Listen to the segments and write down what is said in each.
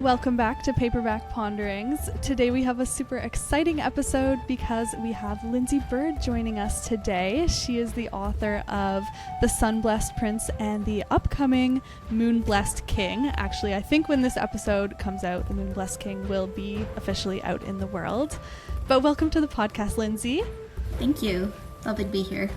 Welcome back to Paperback Ponderings. Today we have a super exciting episode because we have Lindsey Byrd joining us today. She is the author of The Sun-Blessed Prince and the upcoming Moon-Blessed King. Actually, I think when this episode comes out, the Moon-Blessed King will be officially out in the world. But welcome to the podcast, Lindsey. Thank you. Lovely to be here.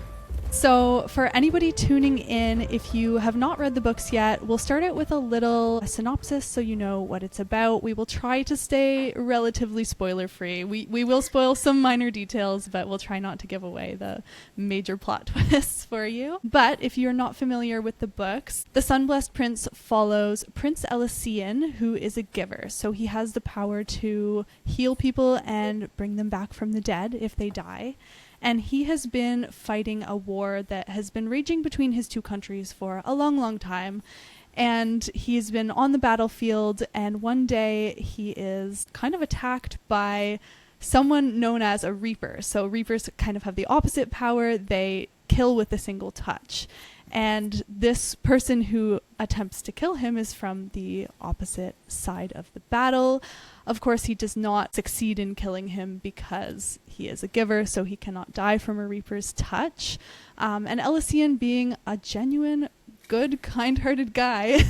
So for anybody tuning in, if you have not read the books yet, we'll start out with a synopsis so you know what it's about. We will try to stay relatively spoiler-free. We will spoil some minor details, but we'll try not to give away the major plot twists for you. But if you're not familiar with the books, The Sun-Blessed Prince follows Prince Elysian, who is a giver. So he has the power to heal people and bring them back from the dead if they die. And he has been fighting a war that has been raging between his two countries for a long, long time. And he's been on the battlefield, and one day he is kind of attacked by someone known as a Reaper. So Reapers kind of have the opposite power. They kill with a single touch. And this person who attempts to kill him is from the opposite side of the battle. Of course, he does not succeed in killing him because he is a giver, so he cannot die from a Reaper's touch. And Elysian, being a genuine, good, kind-hearted guy,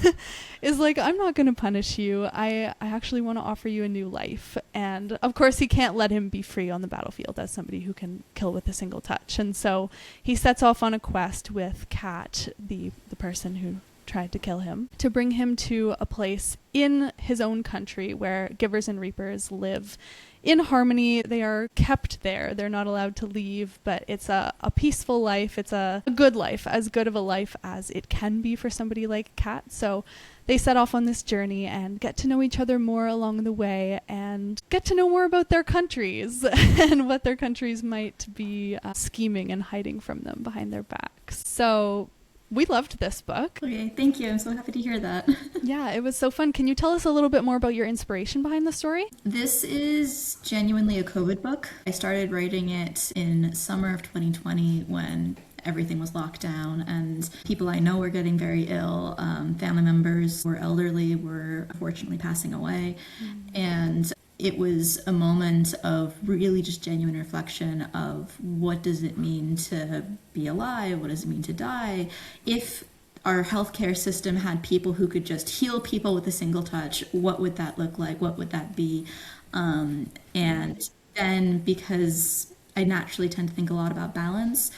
is like, I'm not going to punish you. I actually want to offer you a new life. And of course, he can't let him be free on the battlefield as somebody who can kill with a single touch. And so he sets off on a quest with Kat, the person who tried to kill him, to bring him to a place in his own country where givers and reapers live in harmony. They are kept there. They're not allowed to leave, but it's a peaceful life. It's a good life, as good of a life as it can be for somebody like Kat. So they set off on this journey and get to know each other more along the way and get to know more about their countries and what their countries might be scheming and hiding from them behind their backs. So we loved this book. Okay, thank you. I'm so happy to hear that. Yeah, it was so fun. Can you tell us a little bit more about your inspiration behind the story? This is genuinely a COVID book. I started writing it in summer of 2020 when everything was locked down and people I know were getting very ill. Family members who were elderly were unfortunately passing away. And it was a moment of really just genuine reflection of what does it mean to be alive? What does it mean to die? If our healthcare system had people who could just heal people with a single touch, what would that look like? What would that be? And then, because I naturally tend to think a lot about balance,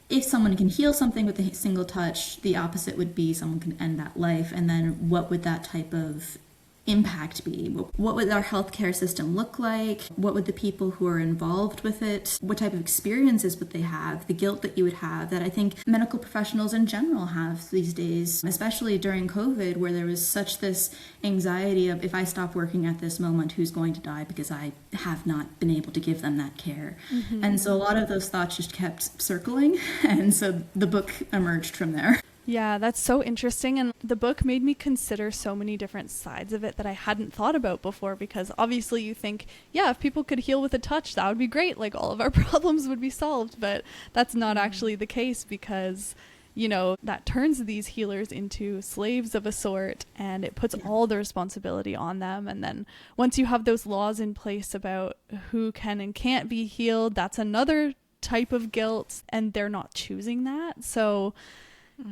if someone can heal something with a single touch, the opposite would be someone can end that life. And then what would that type of impact be? What would our healthcare system look like? What would the people who are involved with it, what type of experiences would they have? The guilt that you would have that I think medical professionals in general have these days, especially during COVID, where there was such this anxiety of, if I stop working at this moment, who's going to die because I have not been able to give them that care. And so a lot of those thoughts just kept circling, and so the book emerged from there. Yeah, that's so interesting. And the book made me consider so many different sides of it that I hadn't thought about before, because obviously you think, yeah, if people could heal with a touch, that would be great. Like all of our problems would be solved. But that's not actually the case, because, you know, that turns these healers into slaves of a sort, and it puts all the responsibility on them. And then once you have those laws in place about who can and can't be healed, that's another type of guilt, and they're not choosing that. So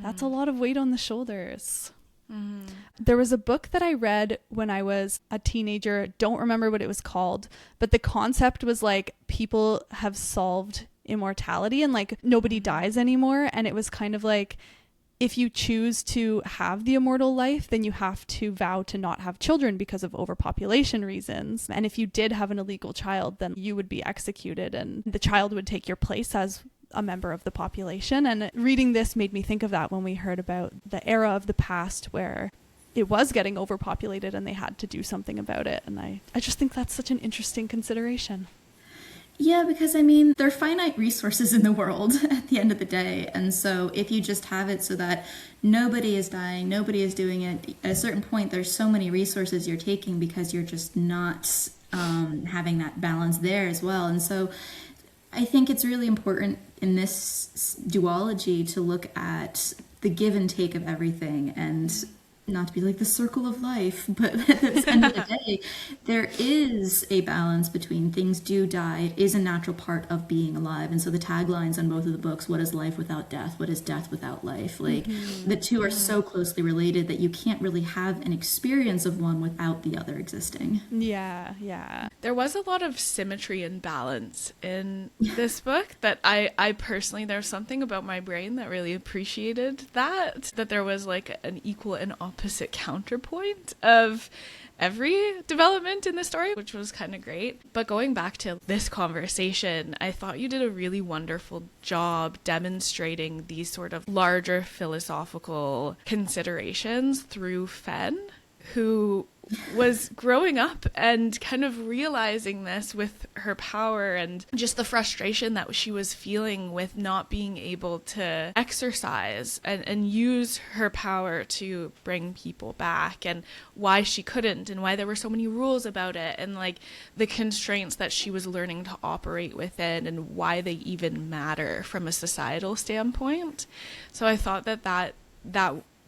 that's a lot of weight on the shoulders. There was a book that I read when I was a teenager. Don't remember what it was called, but the concept was like people have solved immortality and like nobody dies anymore. And it was kind of like, if you choose to have the immortal life, then you have to vow to not have children because of overpopulation reasons. And if you did have an illegal child, then you would be executed and the child would take your place as a member of the population. And reading this made me think of that when we heard about the era of the past where it was getting overpopulated and they had to do something about it. And I just think that's such an interesting consideration. Yeah, because I mean, there are finite resources in the world at the end of the day. And so if you just have it so that nobody is dying, nobody is doing it, at a certain point, there's so many resources you're taking because you're just not having that balance there as well. And so I think it's really important in this duology to look at the give and take of everything. And not to be like the circle of life, but at the end of the day, there is a balance between things do die. It is a natural part of being alive. And so the taglines on both of the books, what is life without death? What is death without life? Like the two are so closely related that you can't really have an experience of one without the other existing. Yeah, yeah. There was a lot of symmetry and balance in this book that I personally, there's something about my brain that really appreciated that there was like an equal and opposite counterpoint of every development in the story, which was kind of great. But going back to this conversation, I thought you did a really wonderful job demonstrating these sort of larger philosophical considerations through Fen, who was growing up and kind of realizing this with her power and just the frustration that she was feeling with not being able to exercise and use her power to bring people back, and why she couldn't, and why there were so many rules about it, and like the constraints that she was learning to operate within, and why they even matter from a societal standpoint. So I thought that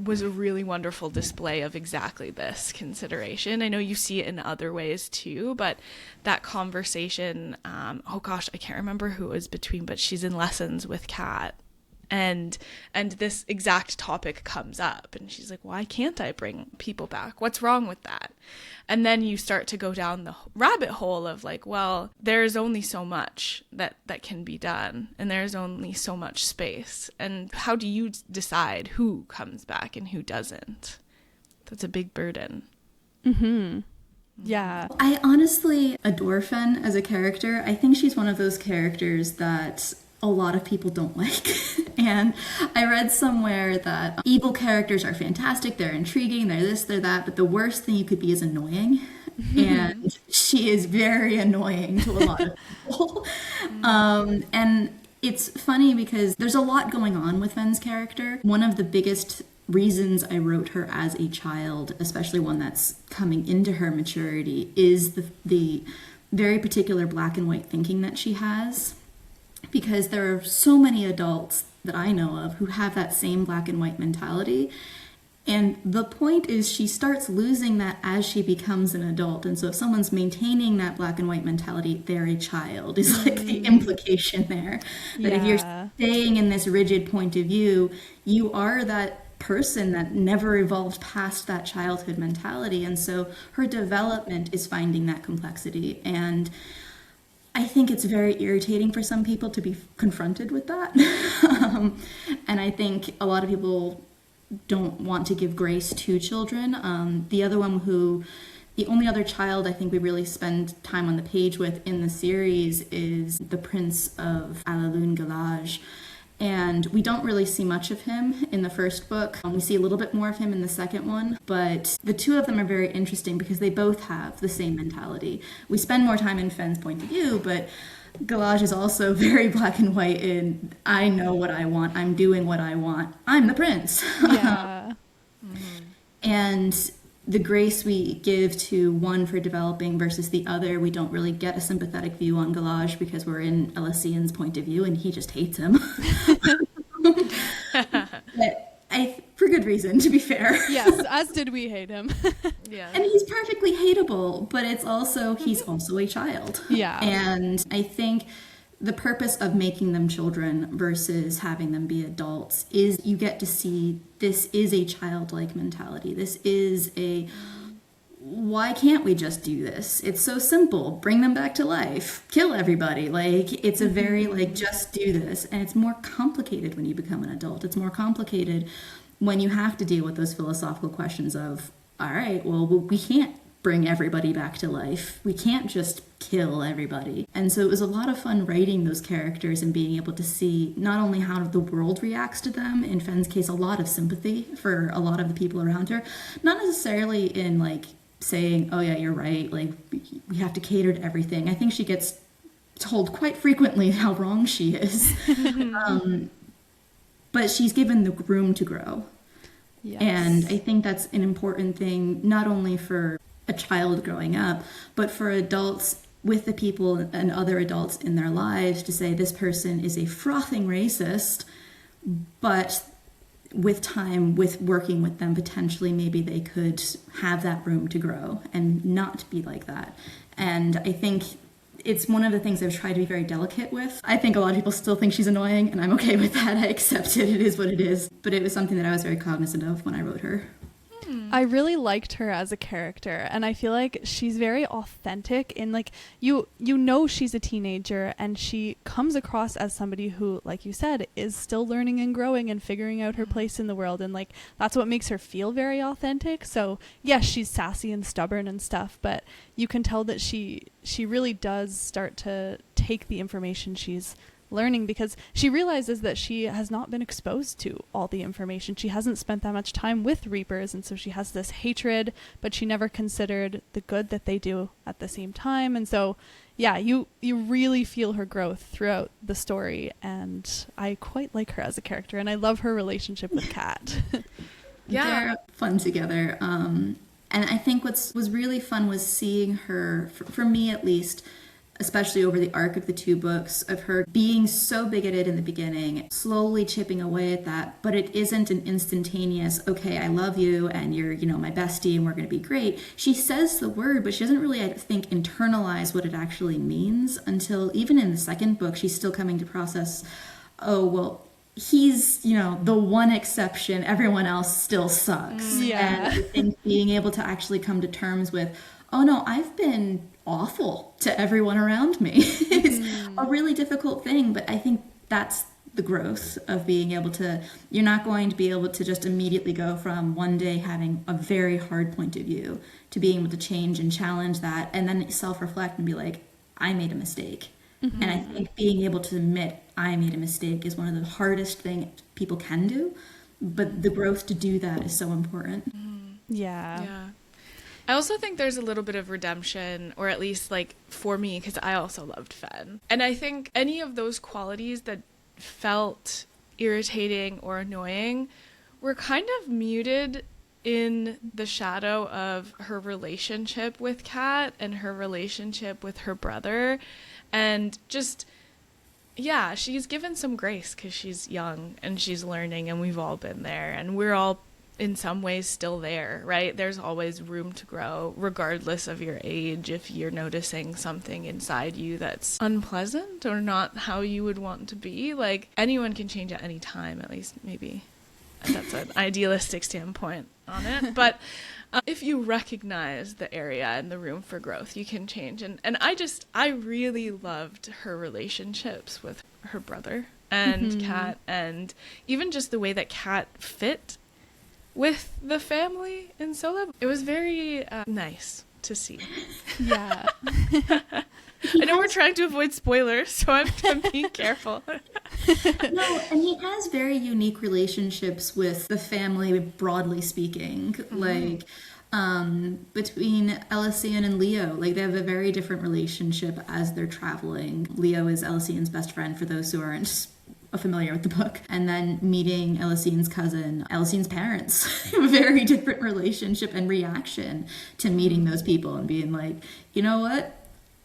was a really wonderful display of exactly this consideration. I know you see it in other ways too, but that conversation, oh gosh, I can't remember who it was between, but she's in lessons with Kat, and this exact topic comes up, and she's like, why can't I bring people back? What's wrong with that? And then you start to go down the rabbit hole of like, well, there's only so much that can be done, and there's only so much space. And how do you decide who comes back and who doesn't? That's a big burden. Mm-hmm. Yeah. I honestly adore Fen as a character. I think she's one of those characters that a lot of people don't like. And I read somewhere that evil characters are fantastic, they're intriguing, they're this, they're that, but the worst thing you could be is annoying. And she is very annoying to a lot of people. And it's funny because there's a lot going on with Fen's character. One of the biggest reasons I wrote her as a child, especially one that's coming into her maturity, is the very particular black and white thinking that she has. Because there are so many adults that I know of who have that same black and white mentality. And the point is she starts losing that as she becomes an adult. And so if someone's maintaining that black and white mentality, they're a child, is like the implication there. That if you're staying in this rigid point of view, you are that person that never evolved past that childhood mentality. And so her development is finding that complexity. And I think it's very irritating for some people to be confronted with that. And I think a lot of people don't want to give grace to children. The only other child I think we really spend time on the page with in the series is the Prince of Alalun Galaj. And we don't really see much of him in the first book. We see a little bit more of him in the second one. But the two of them are very interesting because they both have the same mentality. We spend more time in Fen's point of view, but Galaj is also very black and white in, I know what I want, I'm doing what I want, I'm the prince. Yeah. And the grace we give to one for developing versus the other, we don't really get a sympathetic view on Galaj because we're in Elysian's point of view and he just hates him. But for good reason, to be fair. Yes, as did we hate him. Yeah. And he's perfectly hateable, but he's also a child. Yeah. And I think the purpose of making them children versus having them be adults is you get to see this is a childlike mentality. This is why can't we just do this? It's so simple. Bring them back to life. Kill everybody. Like, it's a very, just do this. And it's more complicated when you become an adult. It's more complicated when you have to deal with those philosophical questions of, all right, well, we can't bring everybody back to life. We can't just kill everybody. And so it was a lot of fun writing those characters and being able to see not only how the world reacts to them, in Fen's case, a lot of sympathy for a lot of the people around her. Not necessarily in saying, oh yeah, you're right, we have to cater to everything. I think she gets told quite frequently how wrong she is. But she's given the room to grow. Yes. And I think that's an important thing, not only for a child growing up, but for adults with the people and other adults in their lives to say this person is a frothing racist, but with time, with working with them, potentially maybe they could have that room to grow and not be like that. And I think it's one of the things I've tried to be very delicate with. I think a lot of people still think she's annoying, and I'm okay with that. I accept it. It is what it is. But it was something that I was very cognizant of when I wrote her. I really liked her as a character, and I feel like she's very authentic in, like, you know she's a teenager, and she comes across as somebody who, like you said, is still learning and growing and figuring out her place in the world, and like that's what makes her feel very authentic. So yes, she's sassy and stubborn and stuff, but you can tell that she really does start to take the information she's learning, because she realizes that she has not been exposed to all the information. She hasn't spent that much time with Reapers, and so she has this hatred, but she never considered the good that they do at the same time. And so yeah, you really feel her growth throughout the story, and I quite like her as a character, and I love her relationship with Kat. Yeah, they're fun together. And I think what was really fun was seeing her, for me at least, especially over the arc of the 2 books, of her being so bigoted in the beginning, slowly chipping away at that, but it isn't an instantaneous, okay, I love you, and you're, my bestie, and we're going to be great. She says the word, but she doesn't really, I think, internalize what it actually means until even in the 2nd book, she's still coming to process, oh, well, he's, the one exception, everyone else still sucks. Yeah. And I think being able to actually come to terms with, oh no, I've been awful to everyone around me. It's a really difficult thing, but I think that's the growth of being able to, you're not going to be able to just immediately go from one day having a very hard point of view to being able to change and challenge that, and then self-reflect and be like, I made a mistake. And I think being able to admit I made a mistake is one of the hardest things people can do, but the growth to do that is so important. Yeah. I also think there's a little bit of redemption, or at least like for me, because I also loved Fen. And I think any of those qualities that felt irritating or annoying were kind of muted in the shadow of her relationship with Kat and her relationship with her brother. And just, yeah, she's given some grace because she's young and she's learning, and we've all been there, and we're all in some ways still there, right? There's always room to grow, regardless of your age. If you're noticing something inside you that's unpleasant or not how you would want to be, like, anyone can change at any time, at least maybe that's an idealistic standpoint on it. But if you recognize the area and the room for growth, you can change. And I really loved her relationships with her brother and Kat, and even just the way that Kat fit with the family in Solo. It was very nice to see. Yeah. I know we're trying to avoid spoilers, so I'm being careful. No, and he has very unique relationships with the family, broadly speaking. Like, between Elysian and Leo, like, they have a very different relationship as they're traveling. Leo is Elysian's best friend, for those who aren't familiar with the book. And then meeting Elysian's cousin, Elysian's parents, a very different relationship and reaction to meeting those people and being like, you know what?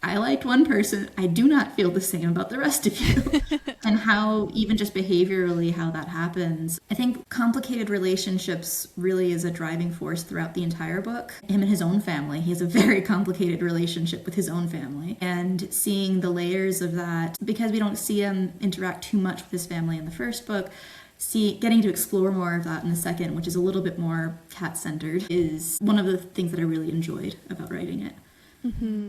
I liked one person. I do not feel the same about the rest of you. And how, even just behaviorally, how that happens. I think complicated relationships really is a driving force throughout the entire book. Him and his own family. He has a very complicated relationship with his own family. And seeing the layers of that, because we don't see him interact too much with his family in the first book, getting to explore more of that in the second, which is a little bit more cat-centered, is one of the things that I really enjoyed about writing it.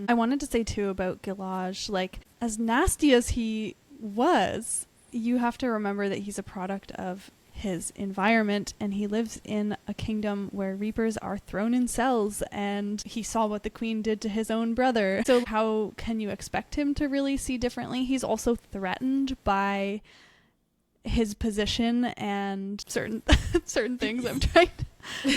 I wanted to say too about Gilage, like, as nasty as he was, you have to remember that he's a product of his environment, and he lives in a kingdom where Reapers are thrown in cells, and he saw what the Queen did to his own brother. So how can you expect him to really see differently? He's also threatened by his position and certain things. I'm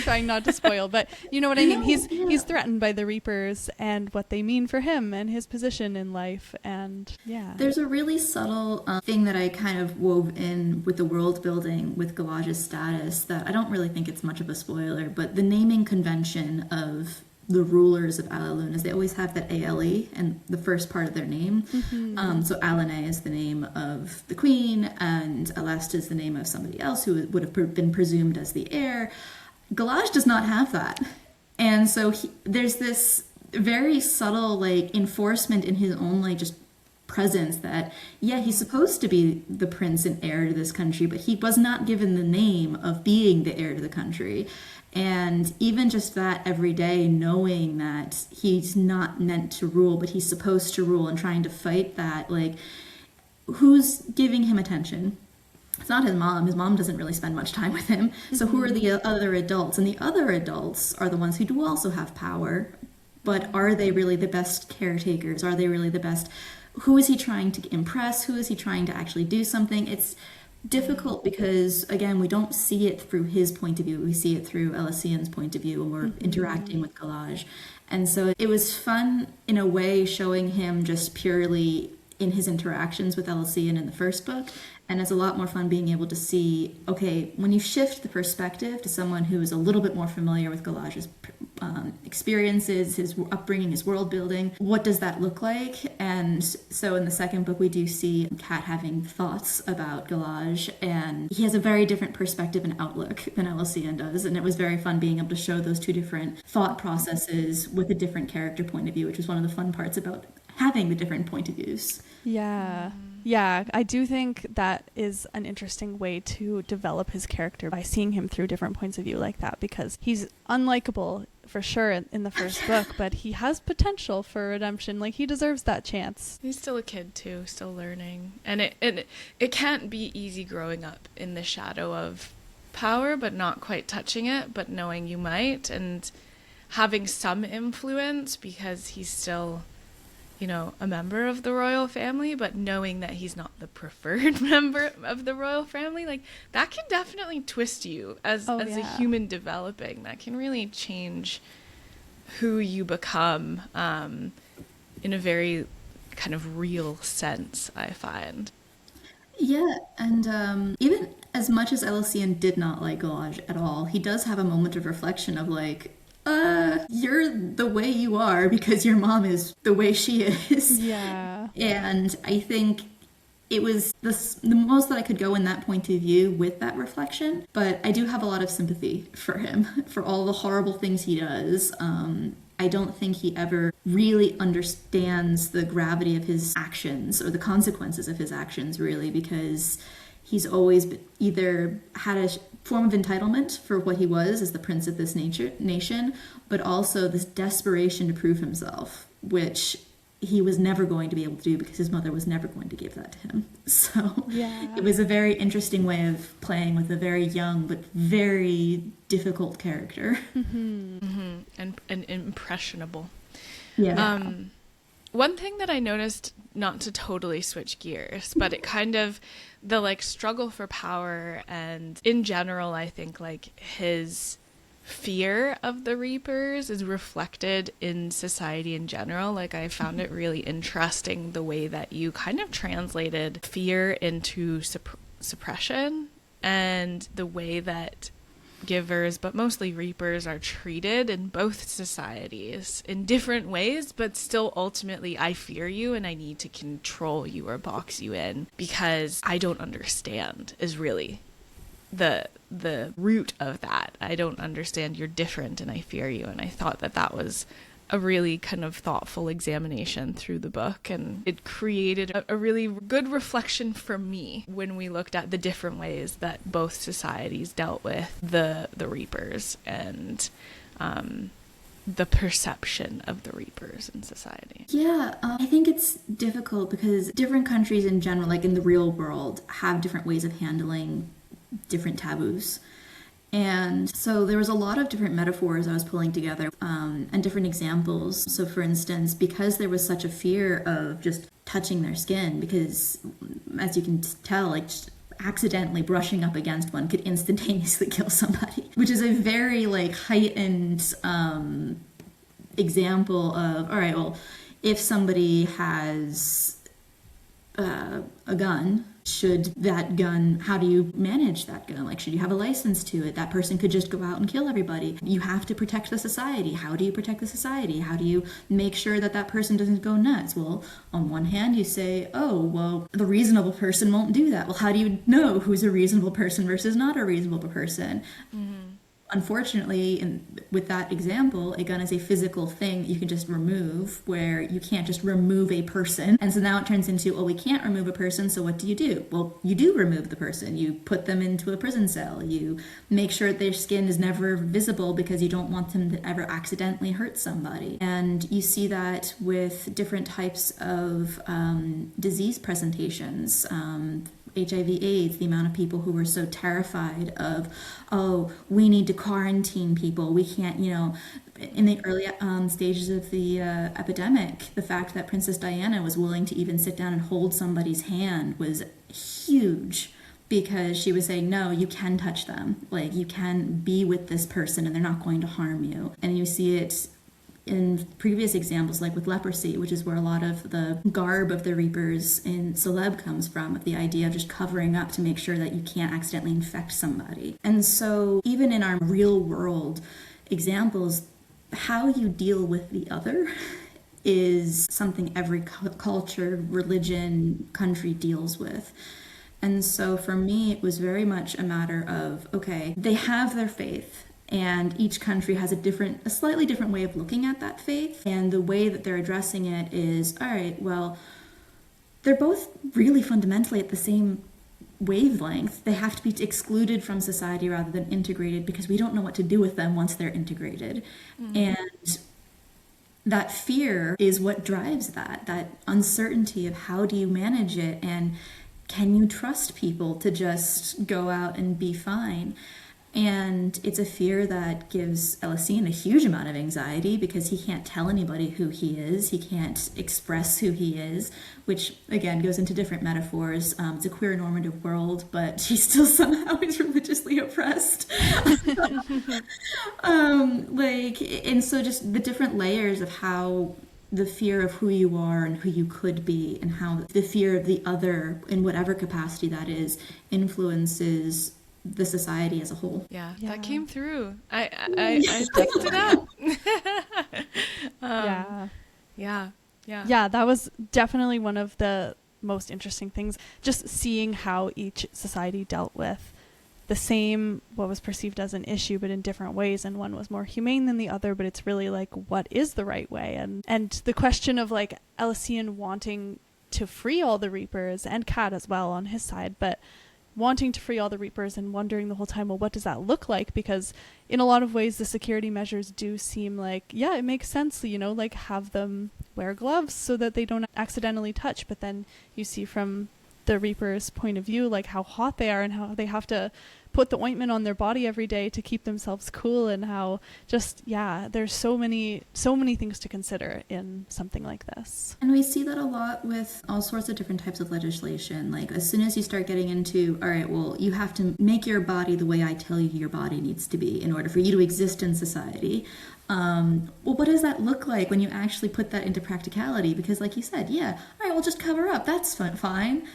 trying not to spoil, but you know what I mean. He's threatened by the Reapers and what they mean for him and his position in life. And yeah, there's a really subtle thing that I kind of wove in with the world building with Galage's status that I don't really think it's much of a spoiler, but the naming convention of the rulers of Alalunas, they always have that ALE and the first part of their name. So Alane is the name of the queen, and Alesta is the name of somebody else who would have been presumed as the heir. Galaj does not have that. And so there's this very subtle, like, enforcement in his own, like, just presence that, yeah, he's supposed to be the prince and heir to this country, but he was not given the name of being the heir to the country. And even just that every day, knowing that he's not meant to rule, but he's supposed to rule, and trying to fight that, like, who's giving him attention? It's not his mom. His mom doesn't really spend much time with him. So who are the other adults? And the other adults are the ones who do also have power. But are they really the best caretakers? Are they really the best? Who is he trying to impress? Who is he trying to actually do something? It's difficult because, again, we don't see it through his point of view. We see it through Elysian's point of view when we're interacting with Galaj. And so it was fun in a way showing him just purely in his interactions with Elysian in the first book. And it's a lot more fun being able to see, okay, when you shift the perspective to someone who is a little bit more familiar with Galaj's experiences, his upbringing, his world building, what does that look like? And so in the second book, we do see Kat having thoughts about Galaj, and he has a very different perspective and outlook than Elysian does. And it was very fun being able to show those two different thought processes with a different character point of view, which was one of the fun parts about having the different point of views. Yeah, I do think that is an interesting way to develop his character by seeing him through different points of view like that, because he's unlikable for sure in the first book, but he has potential for redemption. Like, he deserves that chance. He's still a kid too, still learning. And it can't be easy growing up in the shadow of power, but not quite touching it, but knowing you might, and having some influence because he's still, you know, a member of the royal family, but knowing that he's not the preferred member of the royal family, like, that can definitely twist you as a human developing. That can really change who you become in a very kind of real sense, I find. Yeah, and even as much as Elysian did not like Galaj at all, he does have a moment of reflection of, like, you're the way you are because your mom is the way she is. Yeah. And I think it was the most that I could go in that point of view with that reflection. But I do have a lot of sympathy for him, for all the horrible things he does. I don't think he ever really understands the gravity of his actions or the consequences of his actions, really, because he's always either had a form of entitlement for what he was as the prince of this nation, but also this desperation to prove himself, which he was never going to be able to do because his mother was never going to give that to him. So It was a very interesting way of playing with a very young but very difficult character. And impressionable. Yeah. One thing that I noticed, not to totally switch gears, but it kind of, the, like, struggle for power, and in general, I think, like, his fear of the Reapers is reflected in society in general. Like, I found it really interesting the way that you kind of translated fear into suppression, and the way that givers, but mostly reapers, are treated in both societies in different ways, but still ultimately, I fear you and I need to control you or box you in because I don't understand, is really the root of that. I don't understand, you're different, and I fear you. And I thought that was a really kind of thoughtful examination through the book, and it created a really good reflection for me when we looked at the different ways that both societies dealt with the Reapers and the perception of the Reapers in society. Yeah, I think it's difficult because different countries in general, like in the real world, have different ways of handling different taboos. And so there was a lot of different metaphors I was pulling together and different examples. So for instance, because there was such a fear of just touching their skin, because as you can tell, like, just accidentally brushing up against one could instantaneously kill somebody, which is a very, like, heightened example of, all right, well, if somebody has a gun Should that gun, how do you manage that gun? Like, should you have a license to it? That person could just go out and kill everybody. You have to protect the society. How do you protect the society? How do you make sure that that person doesn't go nuts? Well, on one hand, you say, oh, well, the reasonable person won't do that. Well, how do you know who's a reasonable person versus not a reasonable person? Mm-hmm. Unfortunately, with that example, a gun is a physical thing that you can just remove, where you can't just remove a person. And so now it turns into, oh, we can't remove a person, so what do? Well, you do remove the person. You put them into a prison cell. You make sure that their skin is never visible because you don't want them to ever accidentally hurt somebody. And you see that with different types of disease presentations. HIV/AIDS, the amount of people who were so terrified of, oh, we need to quarantine people. We can't, in the early stages of the epidemic, the fact that Princess Diana was willing to even sit down and hold somebody's hand was huge, because she was saying, no, you can touch them. Like, you can be with this person and they're not going to harm you. And you see it in previous examples, like with leprosy, which is where a lot of the garb of the Reapers in Celeb comes from, with the idea of just covering up to make sure that you can't accidentally infect somebody. And so even in our real world examples, how you deal with the other is something every culture, religion, country deals with. And so for me, it was very much a matter of, okay, they have their faith, and each country has a slightly different way of looking at that faith. And the way that they're addressing it is, all right, well, they're both really fundamentally at the same wavelength. They have to be excluded from society rather than integrated, because we don't know what to do with them once they're integrated. Mm-hmm. And that fear is what drives that uncertainty of how do you manage it, and can you trust people to just go out and be fine? And it's a fear that gives Elysian a huge amount of anxiety, because he can't tell anybody who he is. He can't express who he is, which again goes into different metaphors. It's a queer normative world, but he still somehow is religiously oppressed. And so just the different layers of how the fear of who you are and who you could be, and how the fear of the other, in whatever capacity that is, influences the society as a whole. Yeah, that came through. I picked it up. Yeah, that was definitely one of the most interesting things, just seeing how each society dealt with the same, what was perceived as an issue, but in different ways, and one was more humane than the other. But it's really like, what is the right way? And the question of like Elysian wanting to free all the Reapers, and Cat as well on his side, but wanting to free all the Reapers and wondering the whole time, well, what does that look like? Because in a lot of ways, the security measures do seem like, yeah, it makes sense, like have them wear gloves so that they don't accidentally touch. But then you see from the Reapers' point of view, like how hot they are and how they have to put the ointment on their body every day to keep themselves cool, and how just, there's so many things to consider in something like this. And we see that a lot with all sorts of different types of legislation. Like, as soon as you start getting into, all right, well, you have to make your body the way I tell you your body needs to be in order for you to exist in society. Well, what does that look like when you actually put that into practicality? Because like you said, all right, well, just cover up. That's fine.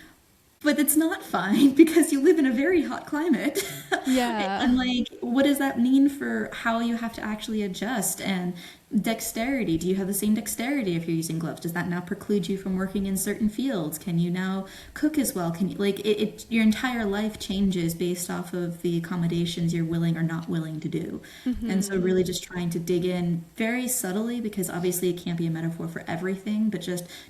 But it's not fine, because you live in a very hot climate. Yeah. And like, what does that mean for how you have to actually adjust? And dexterity, do you have the same dexterity if you're using gloves? Does that now preclude you from working in certain fields? Can you now cook as well? Can you, like, your entire life changes based off of the accommodations you're willing or not willing to do. Mm-hmm. And so really just trying to dig in very subtly, because obviously it can't be a metaphor for everything, but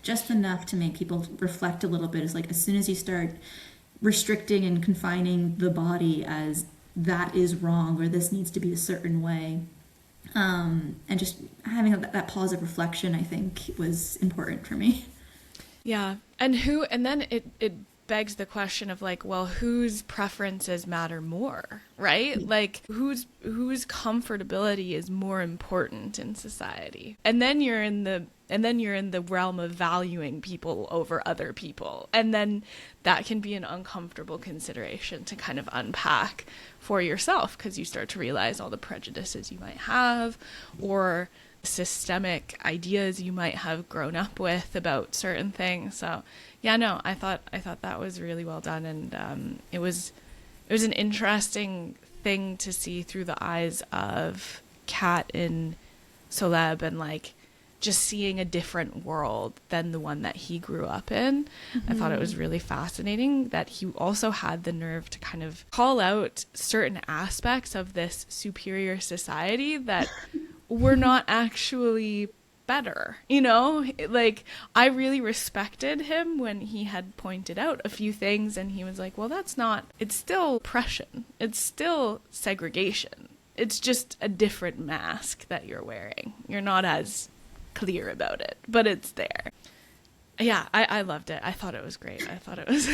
just enough to make people reflect a little bit. Is like, as soon as you start restricting and confining the body as that is wrong, or this needs to be a certain way, and just having that pause of reflection, I think, was important for me. Yeah. And then it begs the question of like, well, whose preferences matter more, right? Yeah. Like whose comfortability is more important in society. And then you're in the realm of valuing people over other people. And then that can be an uncomfortable consideration to kind of unpack for yourself, because you start to realize all the prejudices you might have, or systemic ideas you might have grown up with about certain things. So yeah, no, I thought that was really well done, and it was an interesting thing to see through the eyes of Kat in Soleb, and like just seeing a different world than the one that he grew up in. I thought it was really fascinating that he also had the nerve to kind of call out certain aspects of this superior society that were not actually better, you know? Like, I really respected him when he had pointed out a few things and he was like, well, that's not, it's still oppression, it's still segregation, it's just a different mask that you're wearing, you're not as clear about it, but it's there. Yeah, I loved it. I thought it was great. I thought it was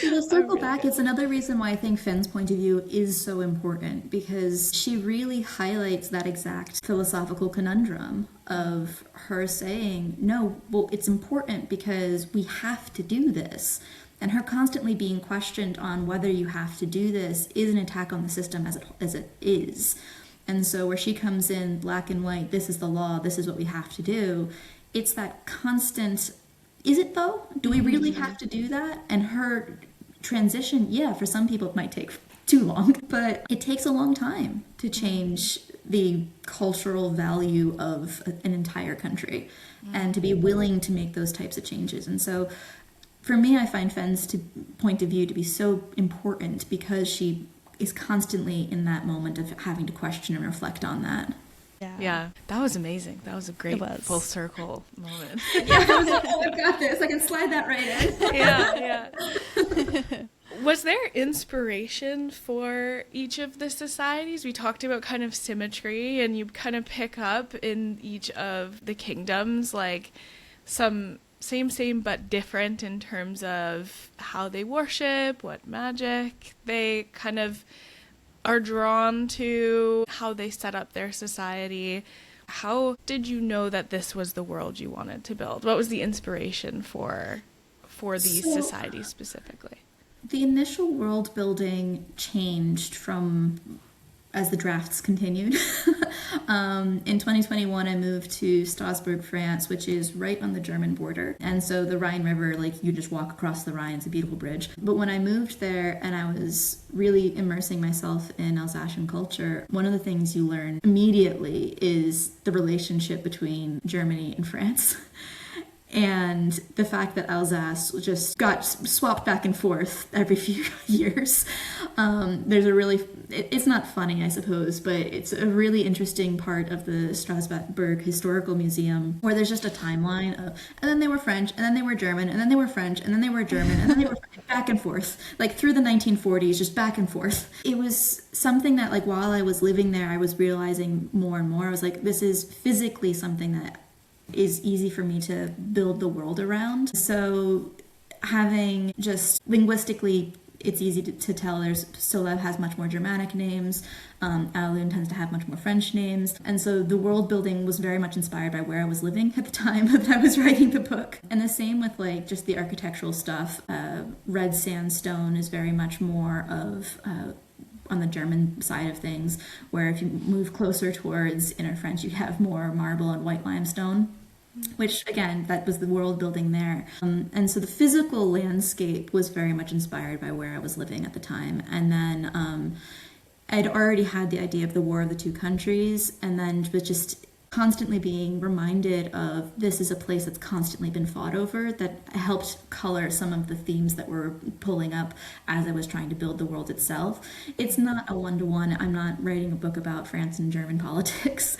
To circle back, it's another reason why I think Finn's point of view is so important, because she really highlights that exact philosophical conundrum of her saying, no, well, it's important because we have to do this. And her constantly being questioned on whether you have to do this is an attack on the system as it is. And so where she comes in black and white, this is the law, this is what we have to do, it's that constant, is it though? Do we really have to do that? And her transition, yeah, for some people it might take too long, but it takes a long time to change the cultural value of an entire country and to be willing to make those types of changes. And so for me, I find Finn's point of view to be so important because she is constantly in that moment of having to question and reflect on that. Yeah, that was amazing. That was a great full circle moment. Yeah, I was like, oh, I've got this. I can slide that right in. Yeah. Was there inspiration for each of the societies? We talked about kind of symmetry, and you kind of pick up in each of the kingdoms, like some same but different in terms of how they worship, what magic they kind of are drawn to, how they set up their society. How did you know that this was the world you wanted to build? What was the inspiration for these societies specifically? The initial world building changed from as the drafts continued. In 2021, I moved to Strasbourg, France, which is right on the German border. And so the Rhine River, like you just walk across the Rhine, it's a beautiful bridge. But when I moved there and I was really immersing myself in Alsatian culture, one of the things you learn immediately is the relationship between Germany and France. And the fact that Alsace just got swapped back and forth every few years. There's a really, it's not funny, I suppose, but it's a really interesting part of the Strasbourg Historical Museum where there's just a timeline of, and then they were French, and then they were German, and then they were French, and then they were German, and then they were French, back and forth, like through the 1940s, just back and forth. It was something that, like, while I was living there, I was realizing more and more. I was like, this is physically something that is easy for me to build the world around. So having just linguistically, it's easy to tell there's Soleb has much more Germanic names, Alun tends to have much more French names, and so the world building was very much inspired by where I was living at the time that I was writing the book. And the same with like just the architectural stuff. Red sandstone is very much more of on the German side of things, where if you move closer towards Inner French, you have more marble and white limestone, which again, that was the world building there. And so the physical landscape was very much inspired by where I was living at the time. And then I'd already had the idea of the War of the Two Countries, and then was just constantly being reminded of this is a place that's constantly been fought over, that helped color some of the themes that were pulling up as I was trying to build the world itself. It's not a one-to-one. I'm not writing a book about France and German politics,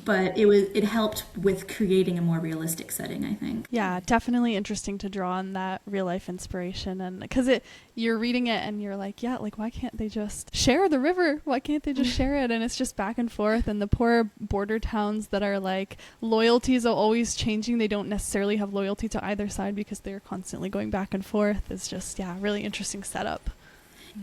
but it helped with creating a more realistic setting, I think. Yeah, definitely interesting to draw on that real life inspiration, and because you're reading it and you're like, yeah, like why can't they just share the river? Why can't they just share it? And it's just back and forth, and the poor border towns that are like loyalties are always changing. They don't necessarily have loyalty to either side because they're constantly going back and forth. It's just, yeah, really interesting setup.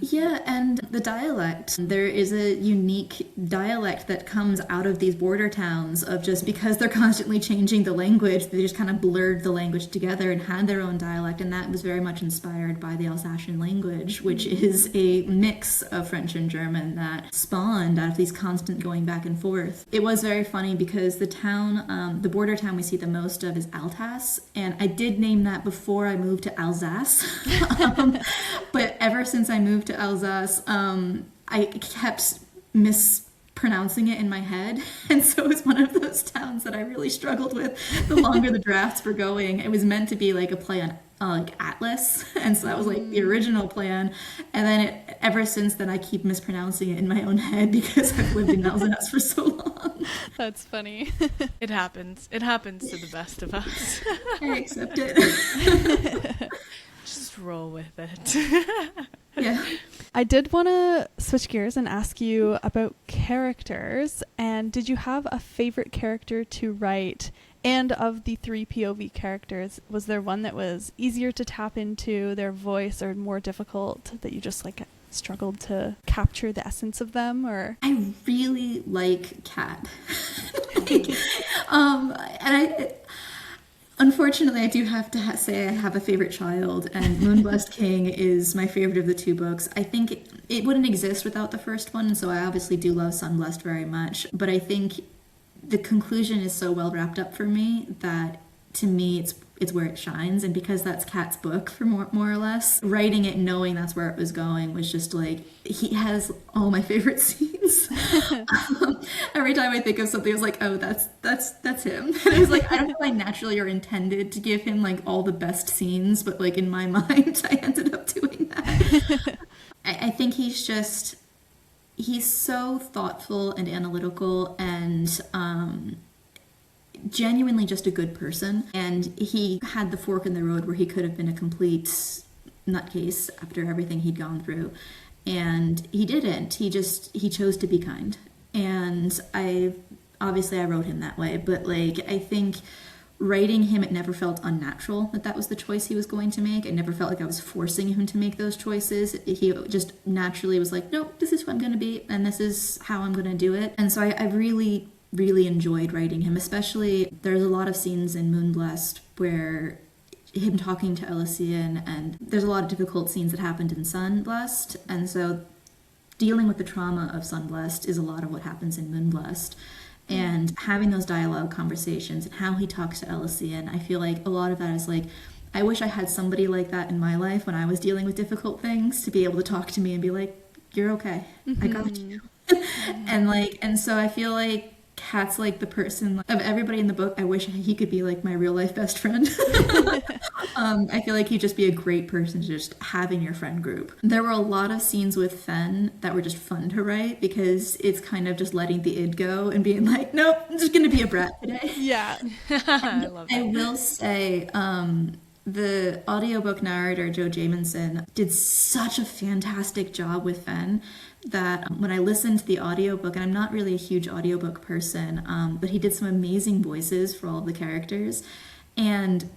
Yeah, and the dialect. There is a unique dialect that comes out of these border towns of just because they're constantly changing the language, they just kind of blurred the language together and had their own dialect, and that was very much inspired by the Alsatian language, which is a mix of French and German that spawned out of these constant going back and forth. It was very funny because the town, the border town we see the most of is Altas, and I did name that before I moved to Alsace. But ever since I moved to Alsace, I kept mispronouncing it in my head. And so it was one of those towns that I really struggled with the longer the drafts were going. It was meant to be like a play on like Atlas. And so that was like the original plan. And then ever since then, I keep mispronouncing it in my own head because I've lived in Alsace for so long. That's funny. It happens. It happens to the best of us. I accept it. Just roll with it. Yeah. I did want to switch gears and ask you about characters. And did you have a favorite character to write? And of the 3 POV characters, was there one that was easier to tap into their voice or more difficult that you just like struggled to capture the essence of them? Or I really like Kat. And unfortunately, I do have to say I have a favorite child, and Moonblessed King is my favorite of the 2 books. I think it wouldn't exist without the first one, so I obviously do love Sunblessed very much, but I think the conclusion is so well wrapped up for me that to me it's where it shines, and because that's Kat's book for more or less, writing it knowing that's where it was going was just like, he has all my favorite scenes. Every time I think of something, I was like, oh, that's him. And I was like, I don't know if I naturally or intended to give him like all the best scenes, but like in my mind I ended up doing that. I think he's so thoughtful and analytical and genuinely just a good person. And he had the fork in the road where he could have been a complete nutcase after everything he'd gone through. And he didn't. He chose to be kind. And I wrote him that way. But like, I think writing him, it never felt unnatural that was the choice he was going to make. It never felt like I was forcing him to make those choices. He just naturally was like, nope, this is who I'm going to be, and this is how I'm going to do it. And so I really, really enjoyed writing him, especially there's a lot of scenes in Moonblessed where him talking to Elysian, and there's a lot of difficult scenes that happened in Sunblessed, and so dealing with the trauma of Sunblessed is a lot of what happens in Moonblessed. And having those dialogue conversations and how he talks to Elysian, I feel like a lot of that is like, I wish I had somebody like that in my life when I was dealing with difficult things, to be able to talk to me and be like, you're okay, I got you. And so I feel like Kat's like the person of everybody in the book. I wish he could be like my real life best friend. I feel like he'd just be a great person to just have in your friend group. There were a lot of scenes with Fen that were just fun to write because it's kind of just letting the id go and being like, nope, I'm just gonna be a brat today. yeah. I love that. I will say, the audiobook narrator, Joe Jamieson, did such a fantastic job with Fen that when I listened to the audiobook, and I'm not really a huge audiobook person, but he did some amazing voices for all of the characters. And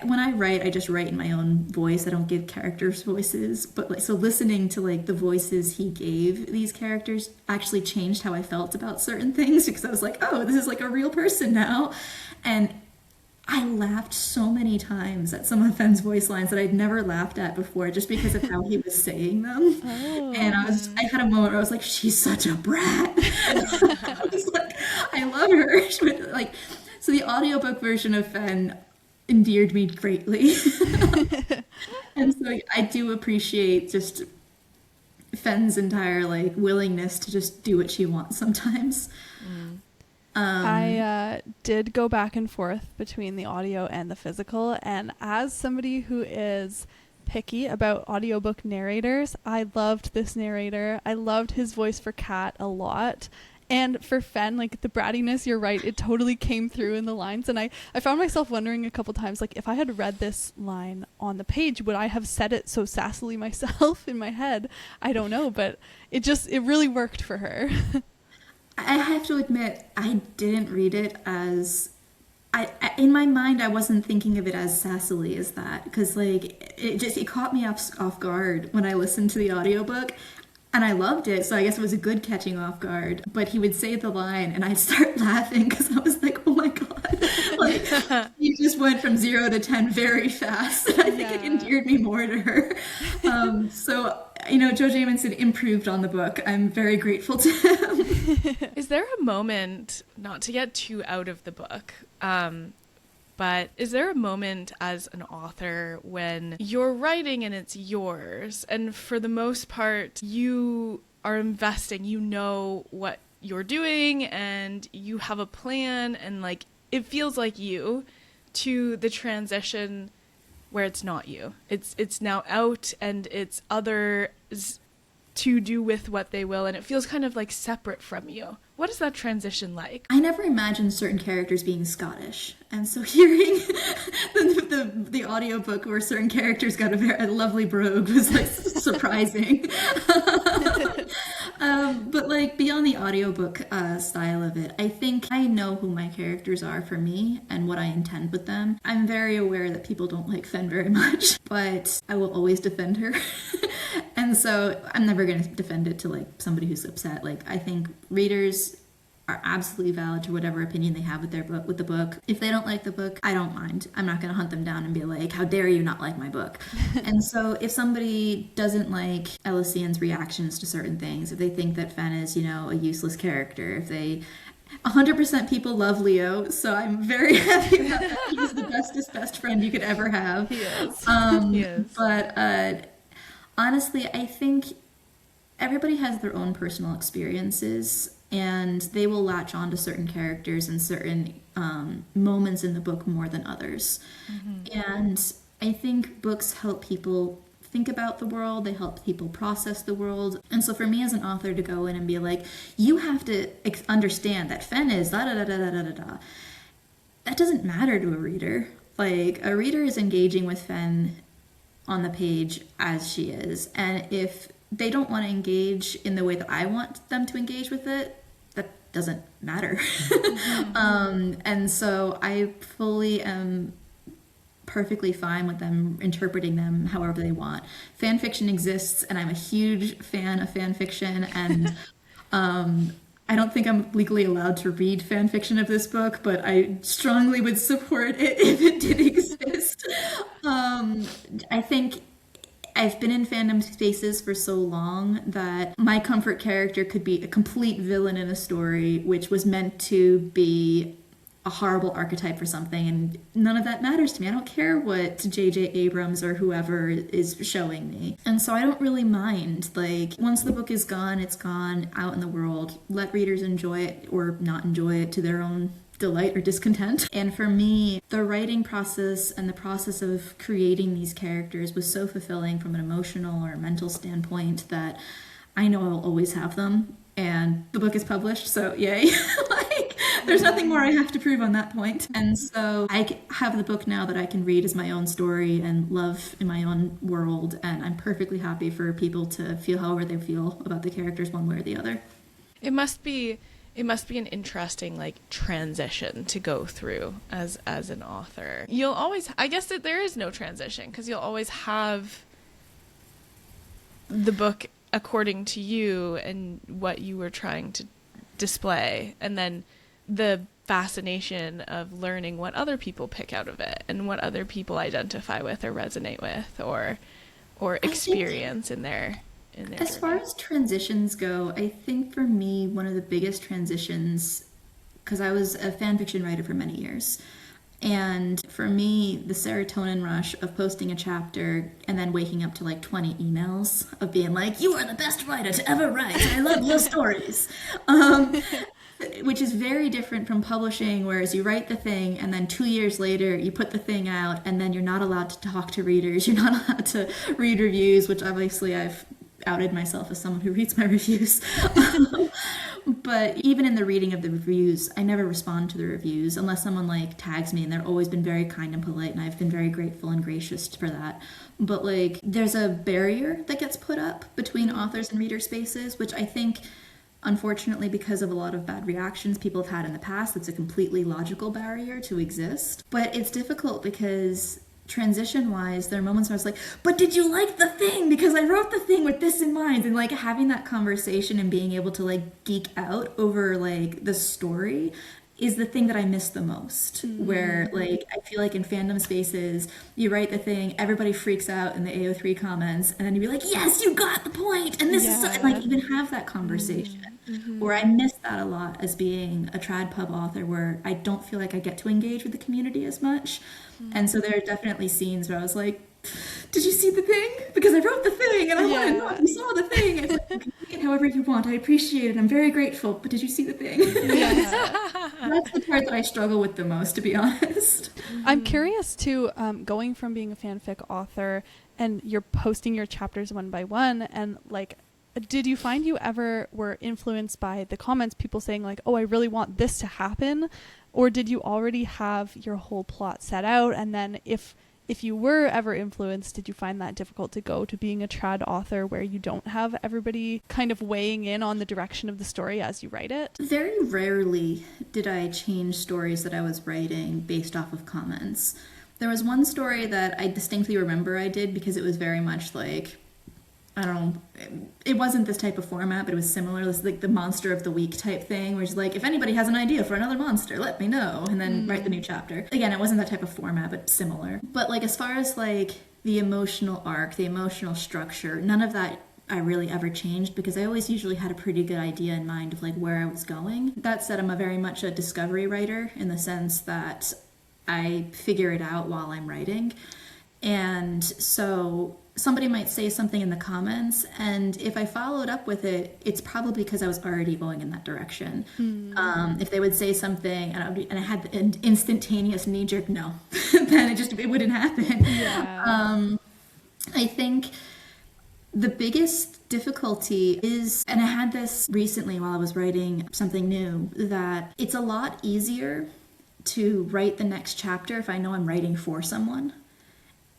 when I write, I just write in my own voice. I don't give characters voices. But like, so listening to like the voices he gave these characters actually changed how I felt about certain things, because I was like, oh, this is like a real person now. And I laughed so many times at some of Fenn's voice lines that I'd never laughed at before, just because of how he was saying them. Oh. And I had a moment where I was like, she's such a brat. I was like, I love her. So the audiobook version of Fenn endeared me greatly. And so I do appreciate just Fenn's entire like willingness to just do what she wants sometimes. I did go back and forth between the audio and the physical, and as somebody who is picky about audiobook narrators, I loved this narrator. I loved his voice for Kat a lot. And for Fen, like the brattiness, you're right, it totally came through in the lines. And I found myself wondering a couple times, like, if I had read this line on the page, would I have said it so sassily myself in my head? I don't know, but it really worked for her. I have to admit, I didn't read it as in my mind, I wasn't thinking of it as sassily as that, because like it caught me off guard when I listened to the audiobook. And I loved it, so I guess it was a good catching off guard. But he would say the line, and I'd start laughing because I was like, oh my God. Like, he just went from 0 to 10 very fast. And I think it endeared me more to her. So, Joe Jamieson improved on the book. I'm very grateful to him. Is there a moment, not to get too out of the book, but is there a moment as an author when you're writing and it's yours, and for the most part you are investing, you know what you're doing and you have a plan, and like it feels like you, to the transition where it's not you, it's now out and it's others to do with what they will, and it feels kind of like separate from you? What is that transition like? I never imagined certain characters being Scottish, and so hearing the audiobook where certain characters got a lovely brogue was like surprising. But like beyond the audiobook style of it, I think I know who my characters are for me and what I intend with them. I'm very aware that people don't like Fen very much, but I will always defend her. And so I'm never going to defend it to like somebody who's upset. Like, I think readers are absolutely valid to whatever opinion they have with the book. If they don't like the book, I don't mind. I'm not going to hunt them down and be like, how dare you not like my book? And so if somebody doesn't like Elysian's reactions to certain things, if they think that Fen is, a useless character, if they 100% people love Leo, so I'm very happy about that. He's the bestest best friend you could ever have. He is. He is. But honestly, I think everybody has their own personal experiences, and they will latch on to certain characters and certain moments in the book more than others. Mm-hmm. And I think books help people think about the world, they help people process the world. And so for me as an author to go in and be like, you have to understand that Fen is da da da da da da da, that doesn't matter to a reader. Like, a reader is engaging with Fen on the page as she is, and if they don't want to engage in the way that I want them to engage with it, that doesn't matter. Mm-hmm. And so I fully am perfectly fine with them interpreting them however they want. Fan fiction exists, and I'm a huge fan of fan fiction, and I don't think I'm legally allowed to read fan fiction of this book, but I strongly would support it if it did exist. I think I've been in fandom spaces for so long that my comfort character could be a complete villain in a story which was meant to be a horrible archetype for something, and none of that matters to me. I don't care what J.J. Abrams or whoever is showing me. And so I don't really mind. Like, once the book is gone, it's gone out in the world. Let readers enjoy it or not enjoy it to their own delight or discontent. And for me, the writing process and the process of creating these characters was so fulfilling from an emotional or mental standpoint that I know I'll always have them. And the book is published, so yay. Like, there's nothing more I have to prove on that point. And so I have the book now that I can read as my own story and love in my own world, and I'm perfectly happy for people to feel however they feel about the characters one way or the other. It must be an interesting like transition to go through as an author. You'll always, I guess that there is no transition, because you'll always have the book according to you and what you were trying to display, and then the fascination of learning what other people pick out of it and what other people identify with or resonate with or experience in their as journey. Far as transitions go, I think for me one of the biggest transitions, because I was a fan fiction writer for many years, and for me, the serotonin rush of posting a chapter and then waking up to like 20 emails of being like, you are the best writer to ever write, I love your stories. Which is very different from publishing, whereas you write the thing and then 2 years later you put the thing out and then you're not allowed to talk to readers, you're not allowed to read reviews, which obviously I've outed myself as someone who reads my reviews. But even in the reading of the reviews, I never respond to the reviews unless someone like tags me, and they've always been very kind and polite, and I've been very grateful and gracious for that. But like, there's a barrier that gets put up between authors and reader spaces, which I think Unfortunately, because of a lot of bad reactions people have had in the past, it's a completely logical barrier to exist. But it's difficult because transition-wise, there are moments where I was like, but did you like the thing? Because I wrote the thing with this in mind. And like having that conversation and being able to like geek out over like the story is the thing that I miss the most. Where like I feel like in fandom spaces, you write the thing, everybody freaks out in the AO3 comments, and then you'd be like, yes, you got the point, and this is so, and like even have that conversation. Where I miss that a lot as being a trad pub author, where I don't feel like I get to engage with the community as much. And so there are definitely scenes where I was like, did you see the thing? Because I wrote the thing and I want to know if you saw the thing. It's like, you can take it however you want. I appreciate it. I'm very grateful. But did you see the thing? That's the part that I struggle with the most, to be honest. I'm curious too, going from being a fanfic author and you're posting your chapters one by one, and like, did you find you ever were influenced by the comments, people saying like, oh, I really want this to happen? Or did you already have your whole plot set out? And then if you were ever influenced, did you find that difficult to go to being a trad author where you don't have everybody kind of weighing in on the direction of the story as you write it? Very rarely did I change stories that I was writing based off of comments. There was one story that I distinctly remember I did because it was very much like, I don't know, it wasn't this type of format, but it was similar. It was like the monster of the week type thing, where it's like, if anybody has an idea for another monster, let me know, and then write the new chapter. Again, it wasn't that type of format, but similar. But like as far as like the emotional arc, the emotional structure, none of that I really ever changed because I always usually had a pretty good idea in mind of like where I was going. That said, I'm a very much a discovery writer in the sense that I figure it out while I'm writing. And so somebody might say something in the comments, and if I followed up with it, it's probably because I was already going in that direction. If they would say something and I had an instantaneous knee-jerk no, then it wouldn't happen. I think the biggest difficulty is, and I had this recently while I was writing something new, that it's a lot easier to write the next chapter if I know I'm writing for someone.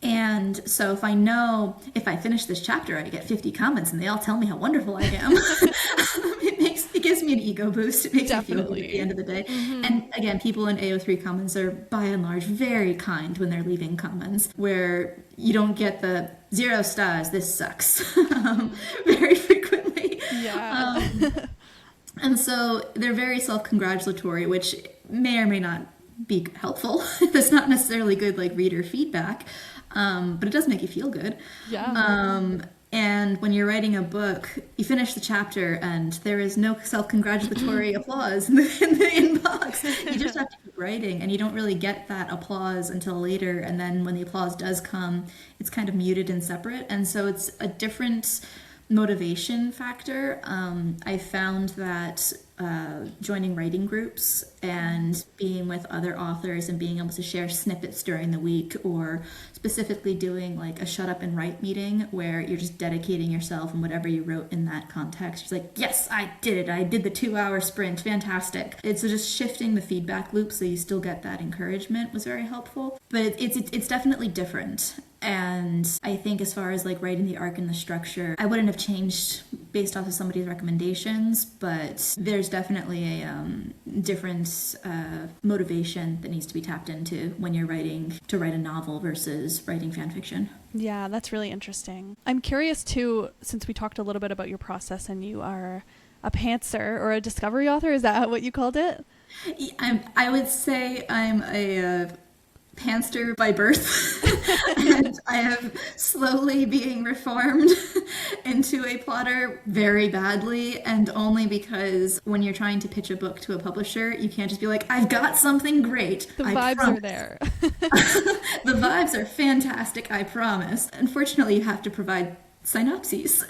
And so if I know if I finish this chapter, I get 50 comments and they all tell me how wonderful I am, it gives me an ego boost. It makes me feel good at the end of the day. And again, people in AO3 comments are by and large very kind when they're leaving comments, where you don't get the 0 stars, this sucks, very frequently. And so they're very self-congratulatory, which may or may not be helpful. That's not necessarily good like reader feedback. But it does make you feel good. And when you're writing a book, you finish the chapter and there is no self-congratulatory applause in the inbox. You just have to keep writing, and you don't really get that applause until later. And then when the applause does come, it's kind of muted and separate. And so it's a different motivation factor. I found that joining writing groups and being with other authors and being able to share snippets during the week, or specifically doing like a shut up and write meeting where you're just dedicating yourself and whatever you wrote in that context. You're like, yes, I did it. I did the 2-hour sprint. Fantastic. It's just shifting the feedback loop so you still get that encouragement was very helpful. But it's definitely different. And I think as far as like writing the arc and the structure, I wouldn't have changed based off of somebody's recommendations, but there's definitely a different motivation that needs to be tapped into when you're writing to write a novel versus writing fan fiction. Yeah, that's really interesting. I'm curious too, since we talked a little bit about your process and you are a pantser or a discovery author, is that what you called it? I would say I'm a pantser by birth, and I am slowly being reformed into a plotter very badly, and only because when you're trying to pitch a book to a publisher, you can't just be like, I've got something great. The vibes are there. The vibes are fantastic, I promise. Unfortunately, you have to provide synopses.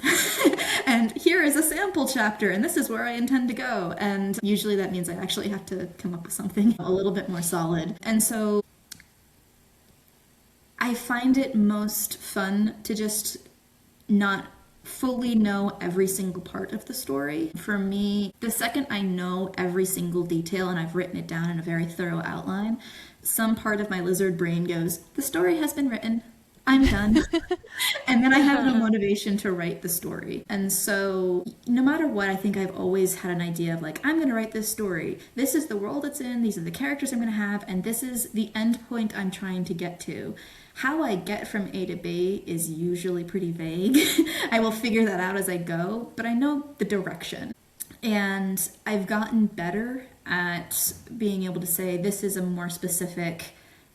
And here is a sample chapter, and this is where I intend to go. And usually that means I actually have to come up with something a little bit more solid. And so I find it most fun to just not fully know every single part of the story. For me, the second I know every single detail and I've written it down in a very thorough outline, some part of my lizard brain goes, the story has been written. I'm done. And then I have no motivation to write the story. And so no matter what, I think I've always had an idea of like, I'm going to write this story. This is the world it's in. These are the characters I'm going to have. And this is the end point I'm trying to get to. How I get from A to B is usually pretty vague. I will figure that out as I go, but I know the direction. And I've gotten better at being able to say, this is a more specific,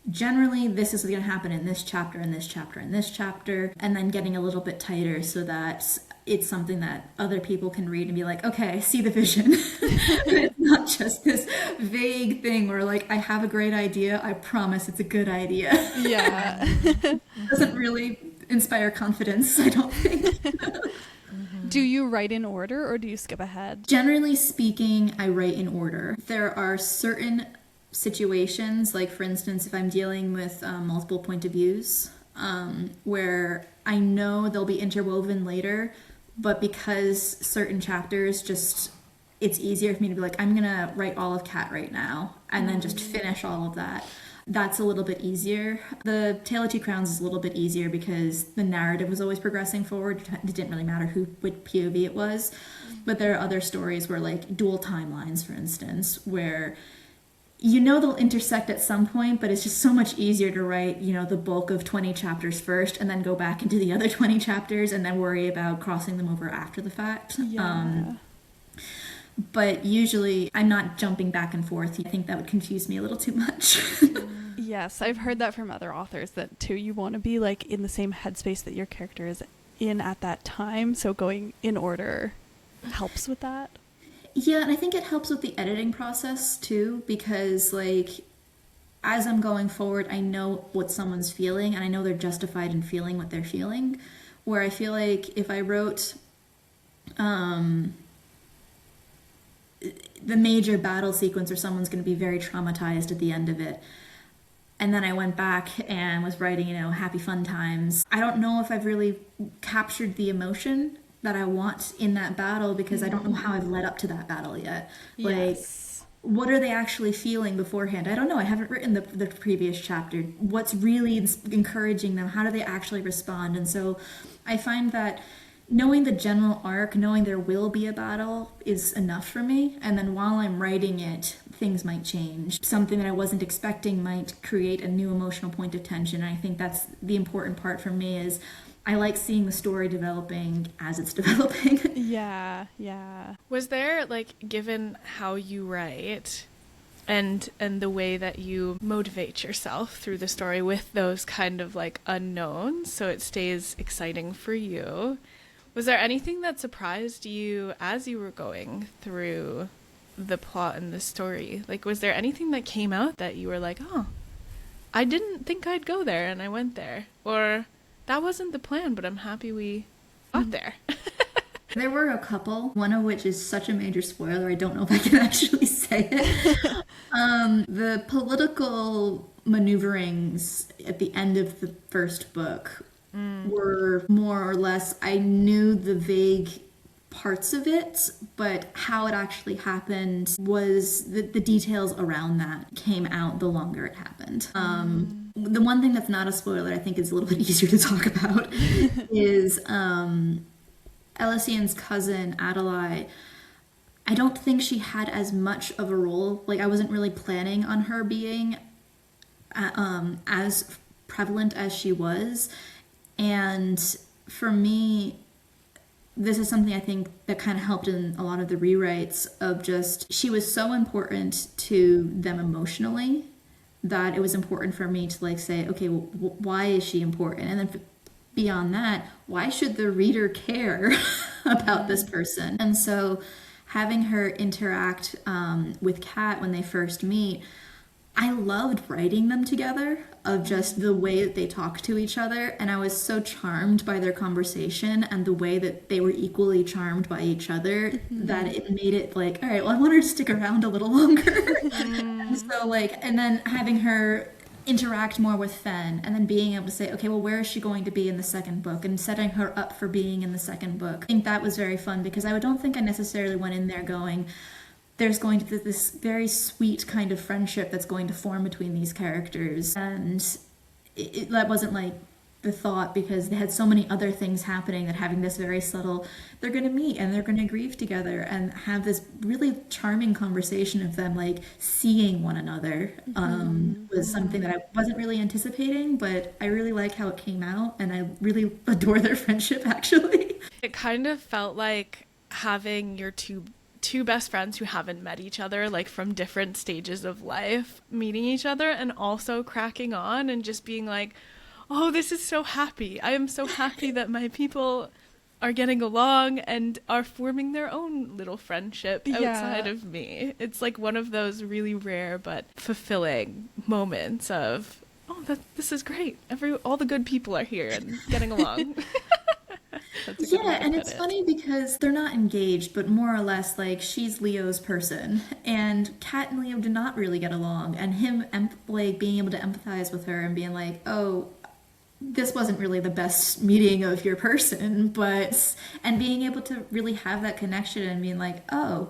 generally this is going to happen in this chapter, in this chapter, in this chapter, and then getting a little bit tighter so that it's something that other people can read and be like, okay, I see the vision. It's not just this vague thing where like, I have a great idea, I promise it's a good idea. Yeah. It doesn't really inspire confidence, I don't think. Do you write in order or do you skip ahead? Generally speaking, I write in order. There are certain situations, like for instance, if I'm dealing with multiple point of views, where I know they'll be interwoven later, but because certain chapters just, it's easier for me to be like, I'm gonna write all of Cat right now and then just finish all of that. That's a little bit easier. The Tale of Two Crowns is a little bit easier because the narrative was always progressing forward. It didn't really matter what POV it was. But there are other stories where, like, dual timelines, for instance, where you know they'll intersect at some point, but it's just so much easier to write, you know, the bulk of 20 chapters first and then go back into the other 20 chapters and then worry about crossing them over after the fact. Yeah. But usually I'm not jumping back and forth. I think that would confuse me a little too much. Yes, I've heard that from other authors that too, you want to be like in the same headspace that your character is in at that time. So going in order helps with that. Yeah, and I think it helps with the editing process too, because like as I'm going forward, I know what someone's feeling and I know they're justified in feeling what they're feeling. Where I feel like if I wrote the major battle sequence where someone's going to be very traumatized at the end of it, and then I went back and was writing, you know, happy fun times, I don't know if I've really captured the emotion that I want in that battle because I don't know how I've led up to that battle yet. Like, Yes. what are they actually feeling beforehand? I don't know. I haven't written the previous chapter. What's really encouraging them? How do they actually respond? And so I find that knowing the general arc, knowing there will be a battle is enough for me. And then while I'm writing it, things might change. Something that I wasn't expecting might create a new emotional point of tension. And I think that's the important part for me is I like seeing the story developing as it's developing. Yeah, yeah. Was there, like, given how you write and the way that you motivate yourself through the story with those kind of like unknowns so it stays exciting for you, was there anything that surprised you as you were going through the plot and the story? Like, was there anything that came out that you were like, oh, I didn't think I'd go there and I went there? Or that wasn't the plan, but I'm happy we got there. There were a couple, one of which is such a major spoiler, I don't know if I can actually say it. The political maneuverings at the end of the first book were more or less, I knew the vague parts of it, but how it actually happened was the details around that came out the longer it happened. The one thing that's not a spoiler, I think is a little bit easier to talk about, is Elysian's cousin, Adelaide. I don't think she had as much of a role. Like, I wasn't really planning on her being as prevalent as she was. And for me, this is something I think that kind of helped in a lot of the rewrites of just, she was so important to them emotionally that it was important for me to like say, okay, well, why is she important? And then beyond that, why should the reader care about this person? And so having her interact with Kat when they first meet, I loved writing them together, of just the way that they talk to each other, and I was so charmed by their conversation and the way that they were equally charmed by each other that it made it like, all right, well, I want her to stick around a little longer. And so like, and then having her interact more with Fen, and then being able to say, okay, well, where is she going to be in the second book, and setting her up for being in the second book. I think that was very fun because I don't think I necessarily went in there going, there's going to be this very sweet kind of friendship that's going to form between these characters. And that wasn't like the thought, because they had so many other things happening, that having this very subtle, they're going to meet and they're going to grieve together and have this really charming conversation of them like seeing one another, was something that I wasn't really anticipating, but I really like how it came out, and I really adore their friendship actually. It kind of felt like having your two best friends who haven't met each other, like from different stages of life, meeting each other and also cracking on and just being like, oh, this is so happy. I am so happy that my people are getting along and are forming their own little friendship outside of me. It's like one of those really rare but fulfilling moments of, oh, this is great. All the good people are here and getting along. Yeah, and it's funny because they're not engaged, but more or less like she's Leo's person, and Kat and Leo do not really get along, and him like being able to empathize with her and being like, oh, this wasn't really the best meeting of your person, and being able to really have that connection and being like, oh,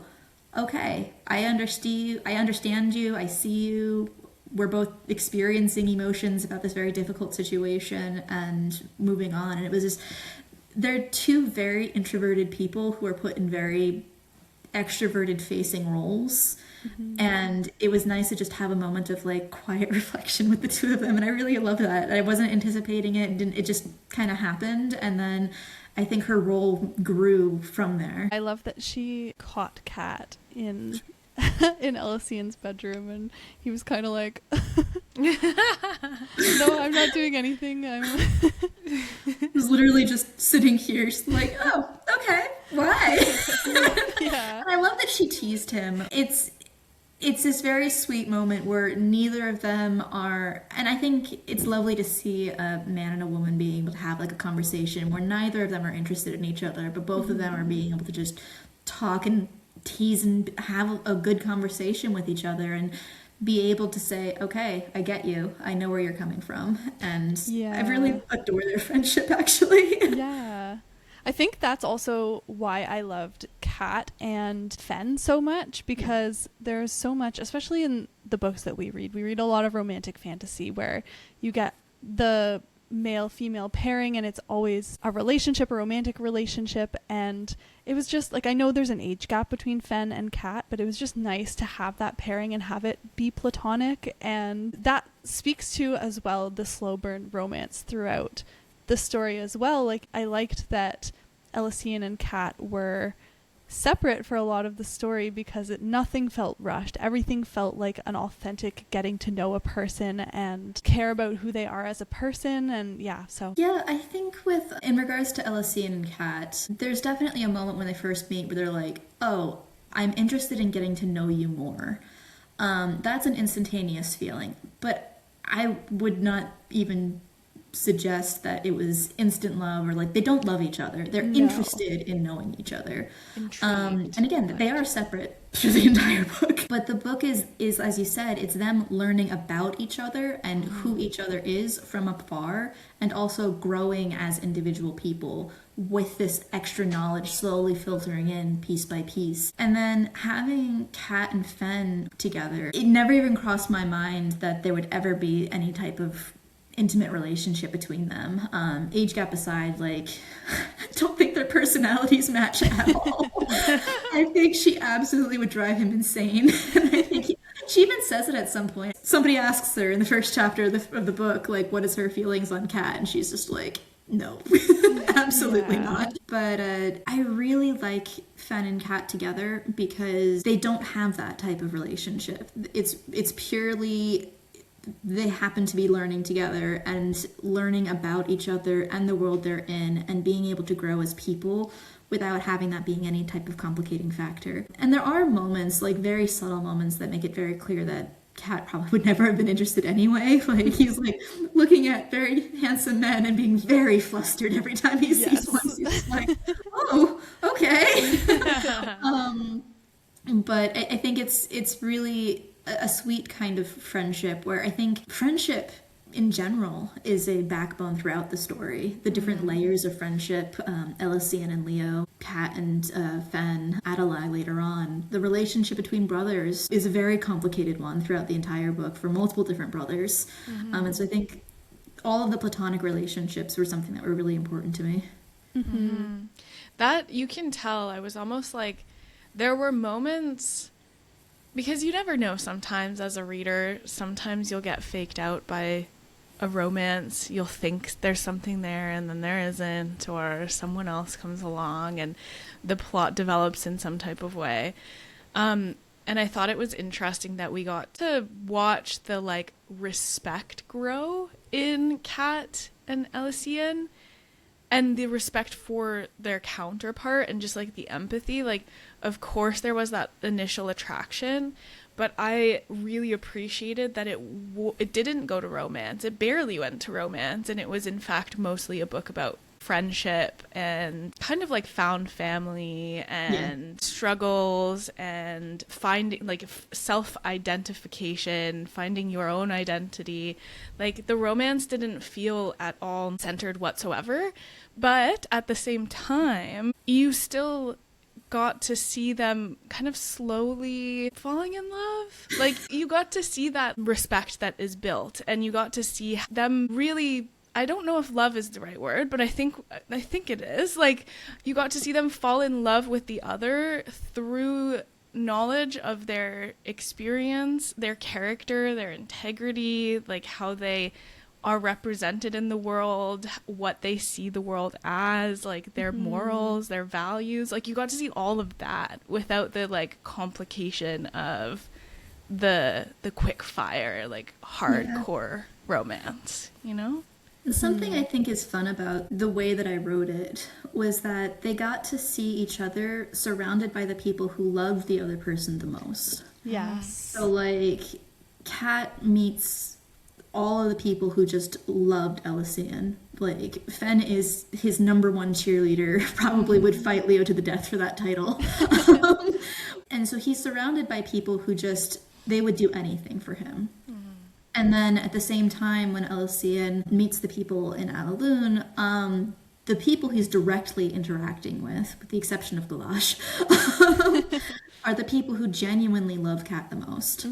okay, I understand you, I see you, we're both experiencing emotions about this very difficult situation and moving on. And it was just, they're two very introverted people who are put in very extroverted facing roles. And it was nice to just have a moment of like quiet reflection with the two of them, and I really love that. I wasn't anticipating it, and it just kind of happened, and then I think her role grew from there. I love that she caught Kat in Elysian's bedroom, and he was kind of like, no, I'm not doing anything. He was literally just sitting here, just like, oh, okay, why? Yeah. And I love that she teased him. It's this very sweet moment where neither of them are, and I think it's lovely to see a man and a woman being able to have like a conversation where neither of them are interested in each other, but both of them are being able to just talk and tease and have a good conversation with each other and be able to say, okay, I get you, I know where you're coming from. And I really adore their friendship actually. Yeah. I think that's also why I loved Kat and Fen so much, because there's so much, especially in the books that we read a lot of romantic fantasy where you get the male-female pairing and it's always a relationship, a romantic relationship, and it was just like, I know there's an age gap between Fen and Kat, but it was just nice to have that pairing and have it be platonic, and that speaks to as well the slow burn romance throughout the story as well. Like, I liked that Elysian and Kat were separate for a lot of the story because nothing felt rushed. Everything felt like an authentic getting to know a person and care about who they are as a person. And yeah, I think in regards to Elysian and Kat, there's definitely a moment when they first meet where they're like, oh, I'm interested in getting to know you more. That's an instantaneous feeling, but I would not even suggest that it was instant love, or like they don't love each other. They're interested in knowing each other. And again, they are separate through the entire book. But the book is, as you said, it's them learning about each other and who each other is from afar, and also growing as individual people with this extra knowledge slowly filtering in piece by piece. And then having Kat and Fen together, it never even crossed my mind that there would ever be any type of intimate relationship between them. Age gap aside, like, I don't think their personalities match at all. I think she absolutely would drive him insane. And I think she even says it at some point. Somebody asks her in the first chapter of the book, like, what is her feelings on Kat? And she's just like, no, absolutely not. But I really like Fen and Kat together because they don't have that type of relationship. It's purely, they happen to be learning together and learning about each other and the world they're in, and being able to grow as people without having that being any type of complicating factor. And there are moments, like very subtle moments, that make it very clear that Kat probably would never have been interested anyway. Like, he's like looking at very handsome men and being very flustered every time he sees one. He's just like, oh, okay. But I think it's really a sweet kind of friendship, where I think friendship in general is a backbone throughout the story. The different layers of friendship, Elysian and Leo, Kat and Fen, Adelaide later on. The relationship between brothers is a very complicated one throughout the entire book for multiple different brothers. And so I think all of the platonic relationships were something that were really important to me. That you can tell. I was almost like, there were moments, because you never know sometimes as a reader, sometimes you'll get faked out by a romance. You'll think there's something there and then there isn't, or someone else comes along and the plot develops in some type of way. And I thought it was interesting that we got to watch the like respect grow in Kat and Elysian, and the respect for their counterpart, and just like the empathy. Like, of course there was that initial attraction, but I really appreciated that it didn't go to romance. It barely went to romance, and it was in fact mostly a book about friendship and kind of like found family and struggles and finding like self-identification, finding your own identity. Like, the romance didn't feel at all centered whatsoever, but at the same time you still got to see them kind of slowly falling in love. Like, you got to see that respect that is built, and you got to see them really, I don't know if love is the right word, but I think it is. Like, you got to see them fall in love with the other through knowledge of their experience, their character, their integrity, like how they are represented in the world, what they see the world as, like their morals, their values. Like, you got to see all of that without the like complication of the quick fire, like hardcore romance, you know? Something I think is fun about the way that I wrote it was that they got to see each other surrounded by the people who loved the other person the most. Yes. So, like, Kat meets all of the people who just loved Elysian. Like, Fen is his number one cheerleader, probably would fight Leo to the death for that title. And so he's surrounded by people who just, they would do anything for him. And then at the same time, when Elysian meets the people in Alaloon, the people he's directly interacting with the exception of Gulash, are the people who genuinely love Kat the most.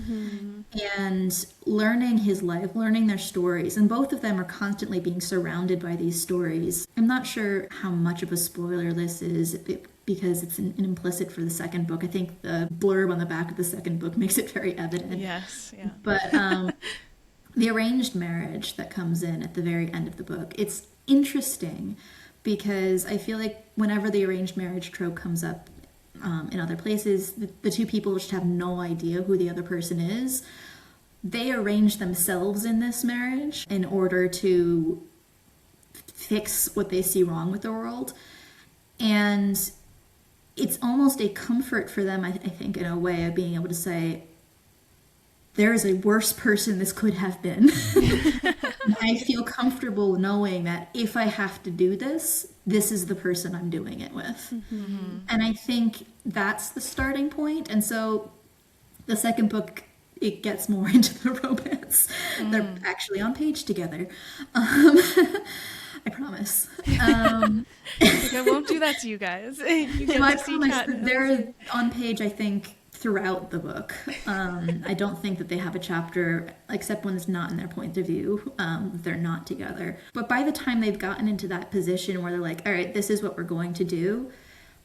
And learning his life, learning their stories, and both of them are constantly being surrounded by these stories. I'm not sure how much of a spoiler this is, because it's an implicit for the second book. I think the blurb on the back of the second book makes it very evident. Yes, yeah. But the arranged marriage that comes in at the very end of the book, it's interesting because I feel like whenever the arranged marriage trope comes up in other places, the two people just have no idea who the other person is. They arrange themselves in this marriage in order to fix what they see wrong with the world. And it's almost a comfort for them, I think, in a way, of being able to say, there is a worse person this could have been. I feel comfortable knowing that if I have to do this, this is the person I'm doing it with. And I think that's the starting point. And so the second book, it gets more into the romance. They're actually on page together. I promise. I won't do that to you guys. You get I to see promise Kat that and they're on page, I think, throughout the book. I don't think that they have a chapter, except when it's not in their point of view, they're not together. But by the time they've gotten into that position where they're like, all right, this is what we're going to do,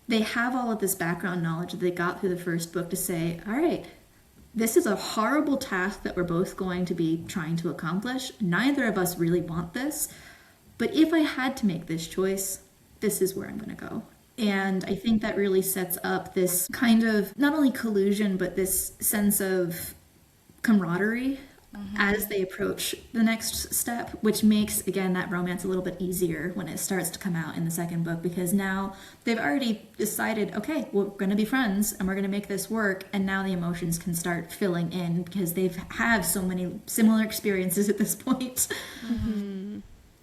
they have all of this background knowledge that they got through the first book to say, all right, this is a horrible task that we're both going to be trying to accomplish. Neither of us really want this. But if I had to make this choice, this is where I'm going to go. And I think that really sets up this kind of not only collusion, but this sense of camaraderie as they approach the next step, which makes, again, that romance a little bit easier when it starts to come out in the second book, because now they've already decided, okay, we're going to be friends and we're going to make this work. And now the emotions can start filling in because they've had so many similar experiences at this point.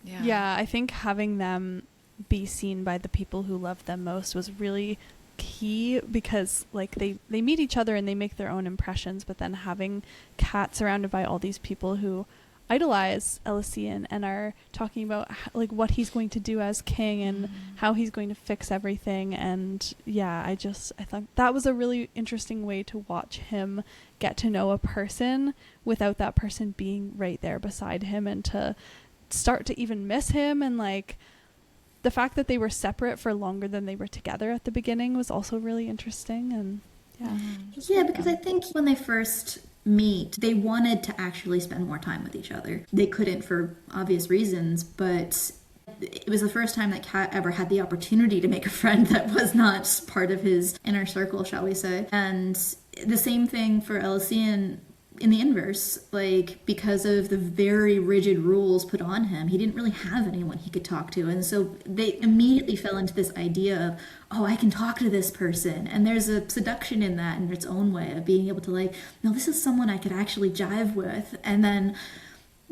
Yeah, I think having them be seen by the people who love them most was really key, because like they meet each other and they make their own impressions, but then having Kat surrounded by all these people who idolize Elysian and are talking about like what he's going to do as king and how he's going to fix everything. And yeah, I thought that was a really interesting way to watch him get to know a person without that person being right there beside him, and to start to even miss him, and like the fact that they were separate for longer than they were together at the beginning was also really interesting. And yeah, because I think when they first meet, they wanted to actually spend more time with each other. They couldn't for obvious reasons, but it was the first time that Kat ever had the opportunity to make a friend that was not part of his inner circle, shall we say. And the same thing for Elysian in the inverse, like because of the very rigid rules put on him, he didn't really have anyone he could talk to. And so they immediately fell into this idea of, oh, I can talk to this person. And there's a seduction in that in its own way of being able to like, no, this is someone I could actually jive with. And then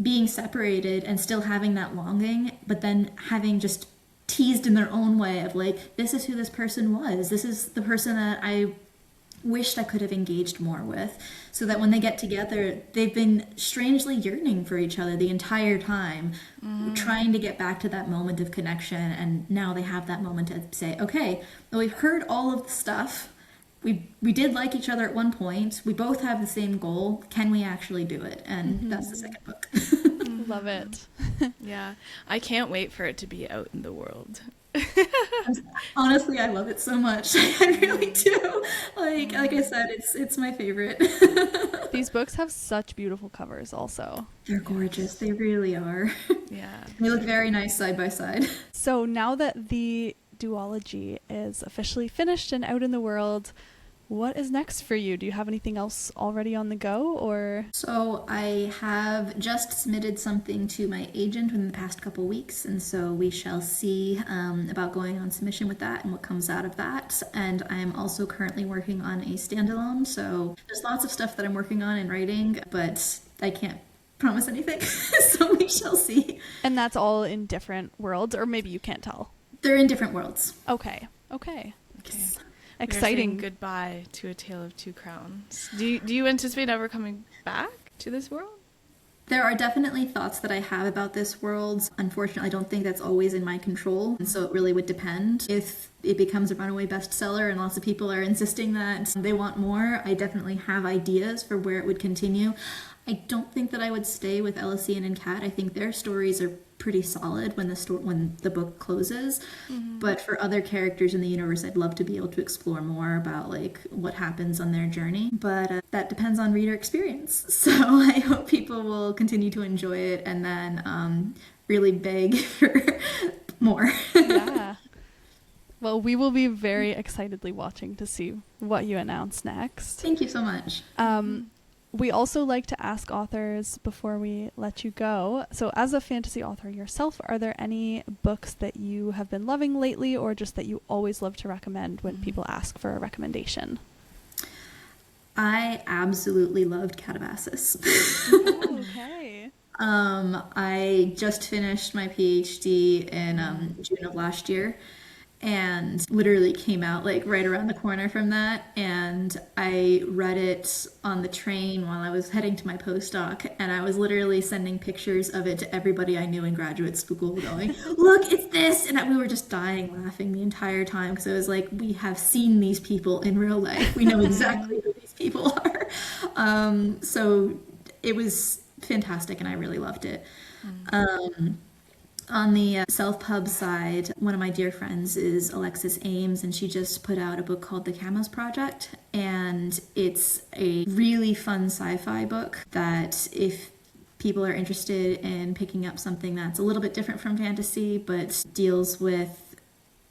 being separated and still having that longing, but then having just teased in their own way of like, this is who this person was. This is the person that I wished I could have engaged more with, so that when they get together, they've been strangely yearning for each other the entire time, trying to get back to that moment of connection. And now they have that moment to say, okay, well, we've heard all of the stuff. We did like each other at one point. We both have the same goal. Can we actually do it? And that's the second book. love it. Yeah, I can't wait for it to be out in the world. Honestly, I love it so much. I really do. Like I said, it's my favorite. These books have such beautiful covers also. They're gorgeous. They really are. Yeah. They look very nice side by side. So now that the duology is officially finished and out in the world, what is next for you? Do you have anything else already on the go, or? So I have just submitted something to my agent in the past couple weeks, and so we shall see about going on submission with that and what comes out of that. And I'm also currently working on a standalone, so there's lots of stuff that I'm working on and writing, but I can't promise anything, so we shall see. And that's all in different worlds, or maybe you can't tell? They're in different worlds. Okay. Yes. Exciting. We're saying goodbye to A Tale of Two Crowns. Do you anticipate ever coming back to this world? There are definitely thoughts that I have about this world. Unfortunately, I don't think that's always in my control, and so it really would depend. If it becomes a runaway bestseller and lots of people are insisting that they want more, I definitely have ideas for where it would continue. I don't think that I would stay with Elysian and Kat. I think their stories are pretty solid when the book closes. But for other characters in the universe, I'd love to be able to explore more about like what happens on their journey. But that depends on reader experience. So I hope people will continue to enjoy it and then really beg for more. Yeah. Well, we will be very excitedly watching to see what you announce next. Thank you so much. We also like to ask authors before we let you go. So as a fantasy author yourself, are there any books that you have been loving lately, or just that you always love to recommend when people ask for a recommendation? I absolutely loved Catabasis. Ooh, okay. I just finished my PhD in June of last year, and literally came out like right around the corner from that, and I read it on the train while I was heading to my postdoc, and I was literally sending pictures of it to everybody I knew in graduate school going, look, it's this, and we were just dying laughing the entire time because it was like, we have seen these people in real life, we know exactly who these people are. So it was fantastic and I really loved it. On the self-pub side, one of my dear friends is Alexis Ames, and she just put out a book called The Camos Project, and it's a really fun sci-fi book that if people are interested in picking up something that's a little bit different from fantasy, but deals with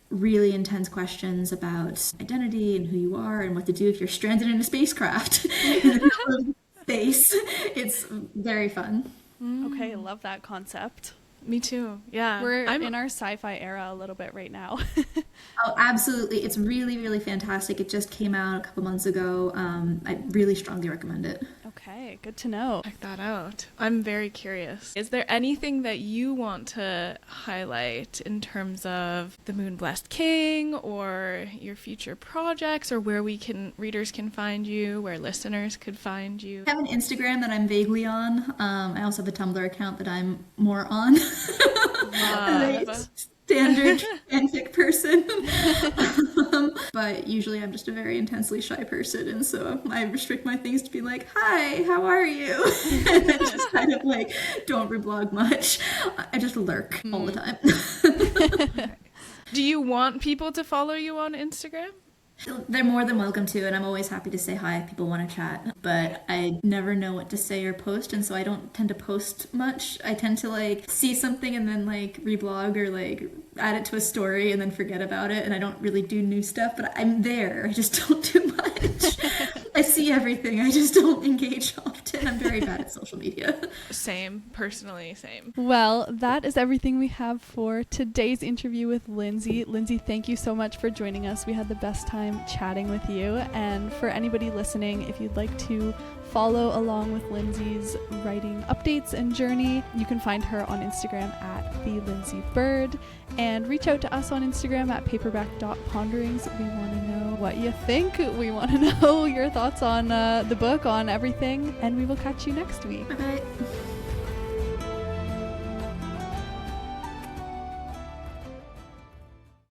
really intense questions about identity and who you are and what to do if you're stranded in a spacecraft in the middle of space. It's very fun. Okay, love that concept. Me too. Yeah. We're in our sci-fi era a little bit right now. Oh, absolutely. It's really, really fantastic. It just came out a couple months ago. I really strongly recommend it. Okay, good to know. Check that out. I'm very curious. Is there anything that you want to highlight in terms of the Moonblessed King or your future projects, or where readers can find you, where listeners could find you? I have an Instagram that I'm vaguely on. I also have a Tumblr account that I'm more on. Love. standard fanfic person. But usually I'm just a very intensely shy person, and so I restrict my things to be like, hi, how are you? And then just kind of like don't reblog much. I just lurk all the time. Do you want people to follow you on Instagram? They're more than welcome to, and I'm always happy to say hi if people want to chat, but I never know what to say or post, and so I don't tend to post much. I tend to like see something and then like reblog or like add it to a story and then forget about it, and I don't really do new stuff, but I'm there. I just don't do much. I see everything. I just don't engage often. I'm very bad at social media. Same, personally, same. Well, that is everything we have for today's interview with Lindsey. Lindsey, thank you so much for joining us. We had the best time chatting with you. And for anybody listening, if you'd like to follow along with Lindsey's writing updates and journey, you can find her on Instagram at @Lindsey_Byrd, and reach out to us on Instagram at paperback.ponderings. We want to know what you think. We want to know your thoughts on the book, on everything, and we will catch you next week. Bye-bye.